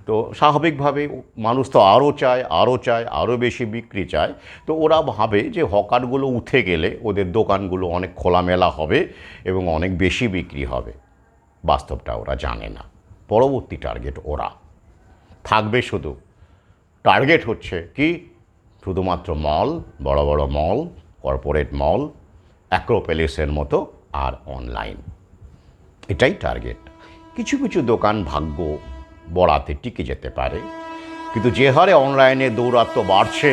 তো স্বাভাবিকভাবে মানুষ তো আরও চায়, আরও চায়, আরও বেশি বিক্রি চায়। তো ওরা ভাবে যে হকারগুলো উঠে গেলে ওদের দোকানগুলো অনেক খোলামেলা হবে এবং অনেক বেশি বিক্রি হবে। বাস্তবটা ওরা জানে না। পরবর্তী টার্গেট ওরা থাকবে, শুধু টার্গেট হচ্ছে কি, শুধুমাত্র মল, বড় বড় মল, কর্পোরেট মল, অ্যাক্রোপলিসের মতো, আর অনলাইন। এটাই টার্গেট। কিছু কিছু দোকান ভাগ্য বড়াতে টিকে যেতে পারে, কিন্তু যে হারে অনলাইনে দৌরাত্ম বাড়ছে,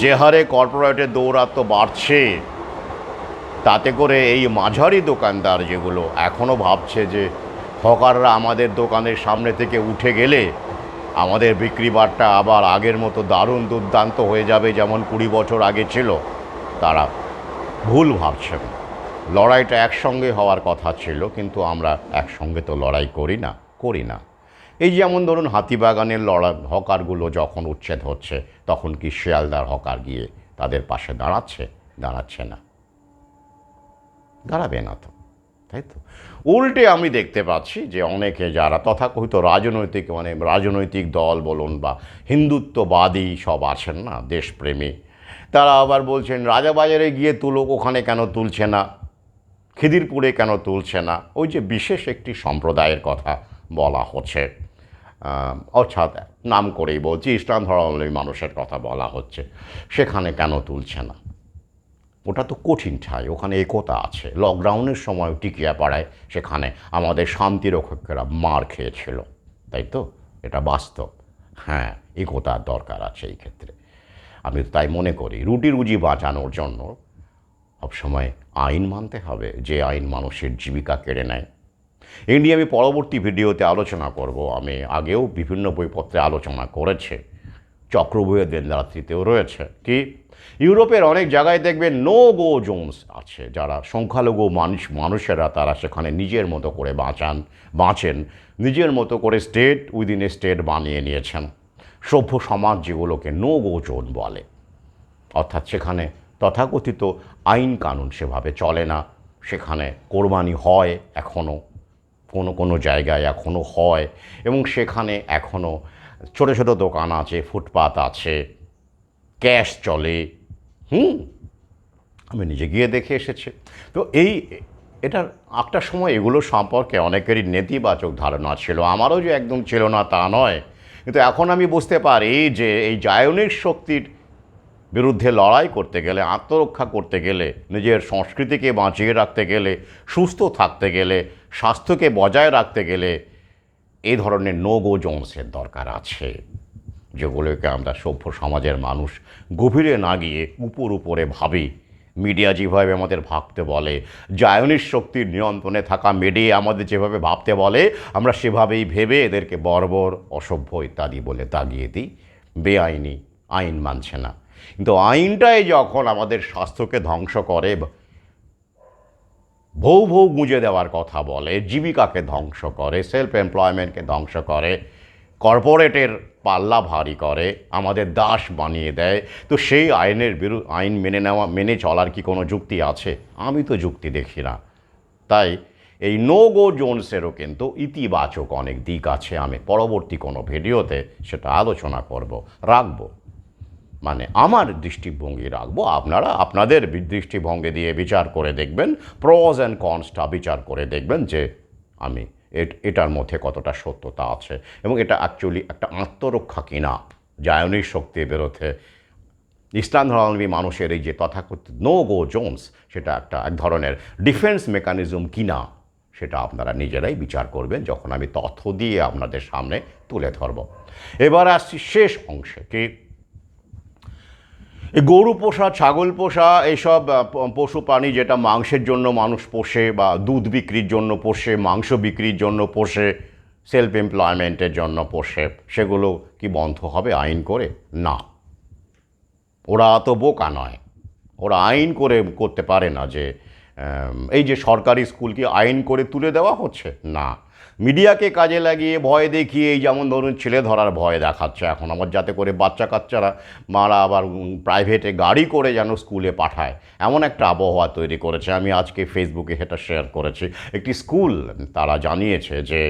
যে হারে কর্পোরেটের দৌরাত্ম বাড়ছে, তাতে করে এই মাঝারি দোকানদার যেগুলো এখনও ভাবছে যে হকাররা আমাদের দোকানের সামনে থেকে উঠে গেলে আমাদের বিক্রি বাট্টা আবার আগের মতো দারুণ দুর্দান্ত হয়ে যাবে যেমন 20 বছর আগে ছিল, তারা ভুল ভাবছেন। লড়াইটা একসঙ্গে হওয়ার কথা ছিল, কিন্তু আমরা একসঙ্গে তো লড়াই করি না। এই যেমন ধরুন হাতিবাগানের হকারগুলো যখন উচ্ছেদ হচ্ছে, তখন কি শিয়ালদার হকার গিয়ে তাদের পাশে দাঁড়াচ্ছে না, দাঁড়াবে না তো। তাই তো? উল্টে আমি দেখতে পাচ্ছি যে অনেকে যারা তথাকথিত রাজনৈতিক রাজনৈতিক দল বলুন বা হিন্দুত্ববাদী সব আছেন না, দেশপ্রেমী, তারা আবার বলছেন রাজাবাজারে গিয়ে তুলুক, ওখানে কেন তুলছে না, খিদিরপুরে কেন তুলছে না। ওই যে বিশেষ একটি সম্প্রদায়ের কথা বলা হচ্ছে, অর্থাৎ নাম করেই বলছি ইসলাম ধর্মাবলম্বী মানুষের কথা বলা হচ্ছে, সেখানে কেন তুলছে না। ওটা তো কঠিন ঠাঁই, ওখানে একতা আছে। লকডাউনের সময় টিকিয়াপাড়ায় সেখানে আমাদের শান্তিরক্ষকেরা মার খেয়েছিল, তাই তো? এটা বাস্তব। হ্যাঁ, একতার দরকার আছে এই ক্ষেত্রে। আমি তাই মনে করি রুটি রুজি বাঁচানোর জন্য সবসময় আইন মানতে হবে, যে আইন মানুষের জীবিকা কেড়ে নেয়। এই নিয়ে আমি পরবর্তী ভিডিওতে আলোচনা করব। আমি আগেও বিভিন্ন বইপত্রে আলোচনা করেছে, চক্রবুয়ের দিনরাত্রিতেও রয়েছে। কি ইউরোপের অনেক জায়গায় দেখবেন নো গো জোনস আছে, যারা সংখ্যালঘু মানুষেরা তারা সেখানে নিজের মতো করে বাঁচেন, নিজের মতো করে স্টেট উইদিন এ স্টেট বানিয়ে নিয়েছেন। সভ্য সমাজ যেগুলোকে নো গো জোন বলে, অর্থাৎ সেখানে তথাকথিত আইন কানুন সেভাবে চলে না। সেখানে কোরবানি হয় এখনও, কোনো জায়গায় এখনও হয়, এবং সেখানে এখনও ছোটো ছোটো দোকান আছে, ফুটপাত আছে, ক্যাশ চলে। আমি নিজে গিয়ে দেখে এসেছি। তো এটার একটা সময় এগুলো সম্পর্কে অনেকেরই নেতিবাচক ধারণা ছিল, আমারও যে একদম ছিল না তা নয়। কিন্তু এখন আমি বুঝতে পারি যে এই জায়নিক শক্তির বিরুদ্ধে লড়াই করতে গেলে, আত্মরক্ষা করতে গেলে, নিজের সংস্কৃতিকে বাঁচিয়ে রাখতে গেলে, সুস্থ থাকতে গেলে, স্বাস্থ্যকে বজায় রাখতে গেলে এই ধরনের নো গো জোনসের দরকার আছে, যেগুলোকে আমরা সভ্য সমাজের মানুষ গভীরে না গিয়ে উপরে ভাবি। মিডিয়া যেভাবে আমাদের ভাবতে বলে, জায়নিক শক্তির নিয়ন্ত্রণে থাকা মিডিয়া আমাদের যেভাবে ভাবতে বলে, আমরা সেভাবেই ভেবে এদেরকে বর্বর, অসভ্য ইত্যাদি বলে দাগিয়ে দিই। বেআইনি, আইন মানছে না। কিন্তু আইনটাই যখন আমাদের স্বাস্থ্যকে ধ্বংস করে, ভৌ গুঁজে দেওয়ার কথা বলে, জীবিকাকে ধ্বংস করে, সেলফ এমপ্লয়মেন্টকে ধ্বংস করে, কর্পোরেটের পাল্লা ভারী করে, আমাদের দাস বানিয়ে দেয়, তো সেই আইন মেনে চলার কি কোনো যুক্তি আছে? আমি তো যুক্তি দেখি না। তাই এই নো গো জোনসেরও কিন্তু ইতিবাচক অনেক দিক আছে। আমি পরবর্তী কোনো ভিডিওতে সেটা আলোচনা রাখবো। মানে আমার দৃষ্টিভঙ্গি রাখবো, আপনারা আপনাদের দৃষ্টিভঙ্গি দিয়ে বিচার করে দেখবেন, প্রজ অ্যান্ড কনসটা বিচার করে দেখবেন যে আমি এটার মধ্যে কতটা সত্যতা আছে, এবং এটা অ্যাকচুয়ালি একটা আত্মরক্ষা কিনা জায়নিক শক্তির বিরুদ্ধে ইসলাম ধর্মাবলম্বী মানুষের এই যে তথাকথিত নো গো জোনস, সেটা এক ধরনের ডিফেন্স মেকানিজম কিনা, সেটা আপনারা নিজেরাই বিচার করবেন যখন আমি তথ্য দিয়ে আপনাদের সামনে তুলে ধরব। এবার আসছি শেষ অংশে। কি এই গরু পোষা, ছাগল পোষা, এইসব পশু প্রাণী যেটা মাংসের জন্য মানুষ পোষে, বা দুধ বিক্রির জন্য পোষে, মাংস বিক্রির জন্য পোষে, সেলফ এমপ্লয়মেন্টের জন্য পোষে, সেগুলো কি বন্ধ হবে আইন করে? না, ওরা অত বোকা নয়। ওরা আইন করতে পারে না যে এই যে সরকারি স্কুল কি আইন করে তুলে দেওয়া হচ্ছে? না, মিডিয়াকে কাজে লাগিয়ে ভয় দেখিয়ে, এই যেমন ধরুন ছেলে ধরার ভয় দেখাচ্ছে এখন আবার, যাতে করে বাচ্চা কাচ্চারা মারা আবার প্রাইভেটে গাড়ি করে যেন স্কুলে পাঠায়, এমন একটা আবহাওয়া তৈরি করেছে। আমি আজকে ফেসবুকে সেটা শেয়ার করেছি। একটি স্কুল তারা জানিয়েছে যে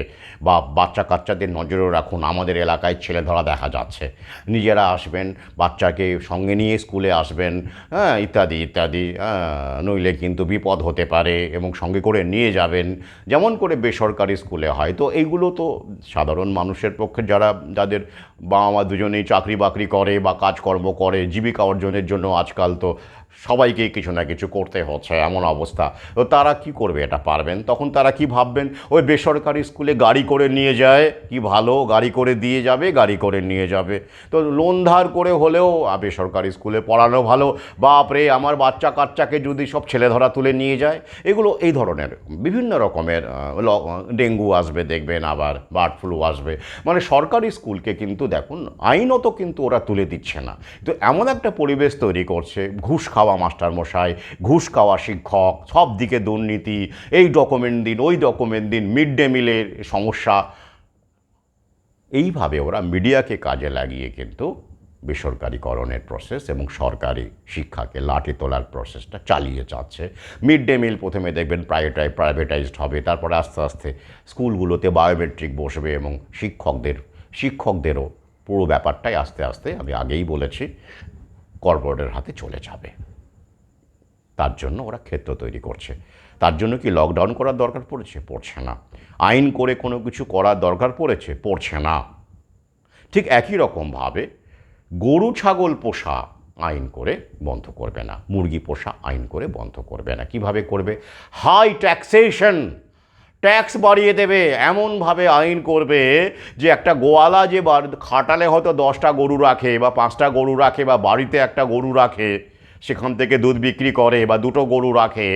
বাচ্চা কাচ্চাদের নজরে রাখুন, আমাদের এলাকায় ছেলে ধরা দেখা যাচ্ছে, নিজেরা আসবেন, বাচ্চাকে সঙ্গে নিয়ে স্কুলে আসবেন, হ্যাঁ, ইত্যাদি ইত্যাদি, নইলে কিন্তু বিপদ হতে পারে, এবং সঙ্গে করে নিয়ে যাবেন, যেমন করে বেসরকারি স্কুলে হয়। তো এইগুলো তো সাধারণ মানুষের পক্ষে, যাদের বাবা মা দুজনেই চাকরি বাকরি করে বা কাজকর্ম করে, জীবিকা অর্জনের জন্য আজকাল তো সবাইকেই কিছু না কিছু করতে হচ্ছে, এমন অবস্থা। তো তারা কি করবে? এটা পারবেন? তখন তারা কি ভাববেন? ওই বেসরকারি স্কুলে গাড়ি করে নিয়ে যায়, কি ভালো, গাড়ি করে দিয়ে যাবে, গাড়ি করে নিয়ে যাবে। তো লোন ধার করে হলেও বেসরকারি স্কুলে পড়ানো ভালো। বাপরে, আমার বাচ্চা কাচ্চাকে যদি সব ছেলে ধরা তুলে নিয়ে যায়, এগুলো এই ধরনের বিভিন্ন রকমের ডেঙ্গু আসবে দেখবেন, আবার বার্ড ফ্লু আসবে। মানে সরকারি স্কুলকে কিন্তু দেখুন আইনত কিন্তু ওরা তুলে দিচ্ছে না, তো এমন একটা পরিবেশ তৈরি করছে, ঘুষ খাওয়া মাস্টারমশাই, ঘুষ খাওয়া শিক্ষক, সব দিকে দুর্নীতি, এই ডকুমেন্ট দিন, ওই ডকুমেন্ট দিন, মিড ডে মিলের সমস্যা। এইভাবে ওরা মিডিয়াকে কাজে লাগিয়ে কিন্তু বেসরকারিকরণের প্রসেস এবং সরকারি শিক্ষাকে লাঠি তোলার প্রসেসটা চালিয়ে যাচ্ছে। মিড ডে মিল প্রথমে দেখবেন প্রাইভেটাইজড হবে, তারপরে আস্তে আস্তে স্কুলগুলোতে বায়োমেট্রিক বসবে এবং শিক্ষকদেরও পুরো ব্যাপারটাই আস্তে আস্তে, আমি আগেই বলেছি, কর্পোরেটের হাতে চলে যাবে। তার জন্য ওরা ক্ষেত্র তৈরি করছে। তার জন্য কি লকডাউন করার দরকার পড়েছে? পড়ছে না। আইন করে কোনো কিছু করার দরকার পড়েছে? পড়ছে না। ঠিক একই রকমভাবে গরু ছাগল পোষা আইন করে বন্ধ করবে না, মুরগি পোষা আইন করে বন্ধ করবে না। কিভাবে করবে? হাই ট্যাক্সেশন, ট্যাক্স বাড়িয়ে দেবে, এমনভাবে আইন করবে যে একটা গোয়ালা যে খাটালে হয়তো 10টা গরু রাখে বা 5টা গরু রাখে বা বাড়িতে একটা গরু রাখে, সেখান থেকে দুধ বিক্রি করে বা 2টো গরু রাখে,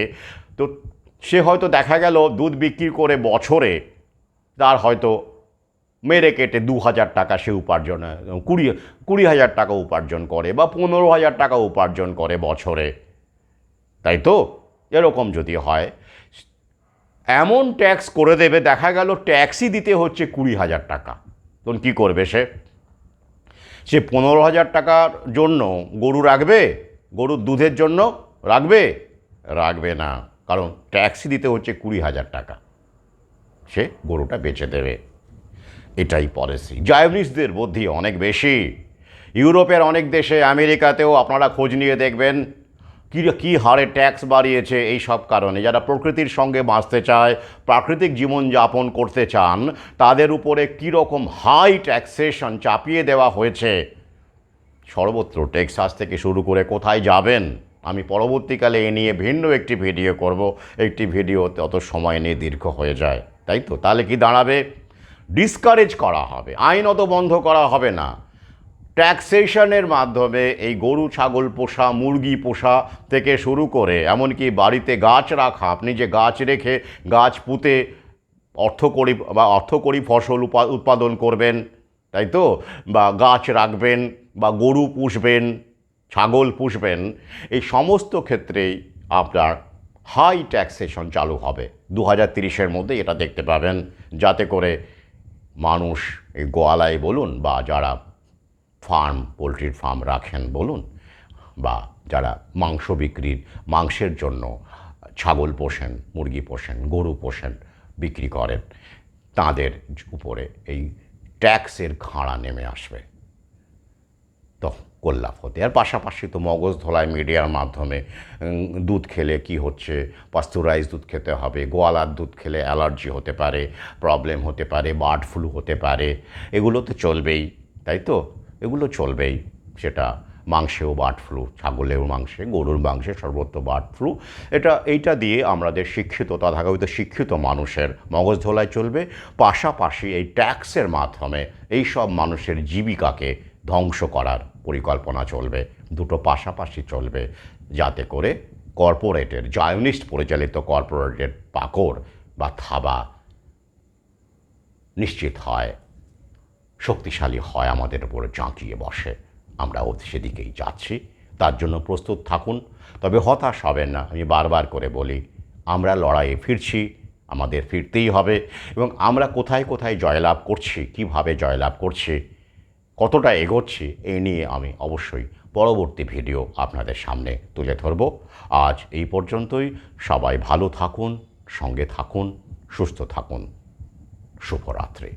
তো সে হয়তো দেখা গেল দুধ বিক্রি করে বছরে তার হয়তো মেরে কেটে 2,000 টাকা সে উপার্জন, 20,000 টাকা উপার্জন করে বা 15,000 টাকা উপার্জন করে বছরে, তাই তো? এরকম যদি হয়, এমন ট্যাক্স করে দেবে, দেখা গেল ট্যাক্সই দিতে হচ্ছে 20,000 টাকা। তখন কী করবে সে? 15,000 টাকার জন্য গরু রাখবে? গরুর দুধের জন্য রাখবে? রাখবে না, কারণ ট্যাক্সই দিতে হচ্ছে 20,000 টাকা। সে গরুটা বেচে দেবে। এটাই পলিসি। জায়নিস্টদের বুদ্ধি অনেক বেশি। ইউরোপের অনেক দেশে, আমেরিকাতেও আপনারা খোঁজ নিয়ে দেখবেন কী হারে ট্যাক্স বাড়িয়েছে। এই সব কারণে যারা প্রকৃতির সঙ্গে বাঁচতে চায়, প্রাকৃতিক জীবনযাপন করতে চান, তাদের উপরে কীরকম হাই ট্যাক্সেশন চাপিয়ে দেওয়া হয়েছে সর্বত্র। টেক্সাস থেকে শুরু করে কোথায় যাবেন, আমি পরবর্তীকালে এ নিয়ে ভিন্ন একটি ভিডিও করব। একটি ভিডিওতে অত সময় নিয়ে দীর্ঘ হয়ে যায়, তাই তো? তাহলে কি দাঁড়াবে? ডিসকারেজ করা হবে, আইনত বন্ধ করা হবে না। ট্যাক্সেশনের মাধ্যমে এই গরু ছাগল পোষা, মুরগি পোষা থেকে শুরু করে এমনকি বাড়িতে গাছ রাখা, আপনি যে গাছ রেখে গাছ পুঁতে অর্থকরী ফসল উৎপাদন করবেন, তাই তো? বা গাছ রাখবেন বা গরু পুষবেন, ছাগল পুষবেন, এই সমস্ত ক্ষেত্রেই আপনার হাই ট্যাক্সেশন চালু হবে। 2030-এর মধ্যে এটা দেখতে পাবেন, যাতে করে মানুষ এই গোয়ালায় বলুন বা যারা পোলট্রির ফার্ম রাখেন বলুন, বা যারা মাংসের জন্য ছাগল পোষেন, মুরগি পোষেন, গরু পোষেন, বিক্রি করেন, তাদের উপরে এই ট্যাক্সের ঘাড়া নেমে আসবে। তো কল্যাণ হতে, আর পাশাপাশি তো মগজ ধোলায় মিডিয়ার মাধ্যমে দুধ খেলে কি হচ্ছে, পাস্তুরাইজ দুধ খেতে হবে, গোয়ালার দুধ খেলে অ্যালার্জি হতে পারে, প্রবলেম হতে পারে, বার্ড ফ্লু হতে পারে, এগুলো তো চলবেই, তাই তো? এগুলো চলবেই। সেটা মাংসেও বার্ড ফ্লু, ছাগলের মাংসে, গরুর মাংসে সর্বত্র বার্ড ফ্লু। এইটা দিয়ে আমাদের তথাকথিত শিক্ষিত মানুষের মগজ ধোলাই চলবে। পাশাপাশি এই ট্যাক্সের মাধ্যমে এই সব মানুষের জীবিকাকে ধ্বংস করার পরিকল্পনা চলবে। দুটো পাশাপাশি চলবে, যাতে করে জায়নিস্ট পরিচালিত কর্পোরেটের পাকড় বা থাবা নিশ্চিত হয়, শক্তিশালী হয়, আমাদের উপরে জাঁকিয়ে বসে। আমরাও সেদিকেই যাচ্ছি। তার জন্য প্রস্তুত থাকুন, তবে হতাশ হবেন না। আমি বারবার করে বলি, আমরা লড়াইয়ে ফিরছি, আমাদের ফিরতেই হবে। এবং আমরা কোথায় কোথায় জয়লাভ করছি, কিভাবে জয়লাভ করছি, কতটা এগোচ্ছি, এই নিয়ে আমি অবশ্যই পরবর্তী ভিডিও আপনাদের সামনে তুলে ধরব। আজ এই পর্যন্তই। সবাই ভালো থাকুন, সঙ্গে থাকুন, সুস্থ থাকুন। শুভরাত্রি।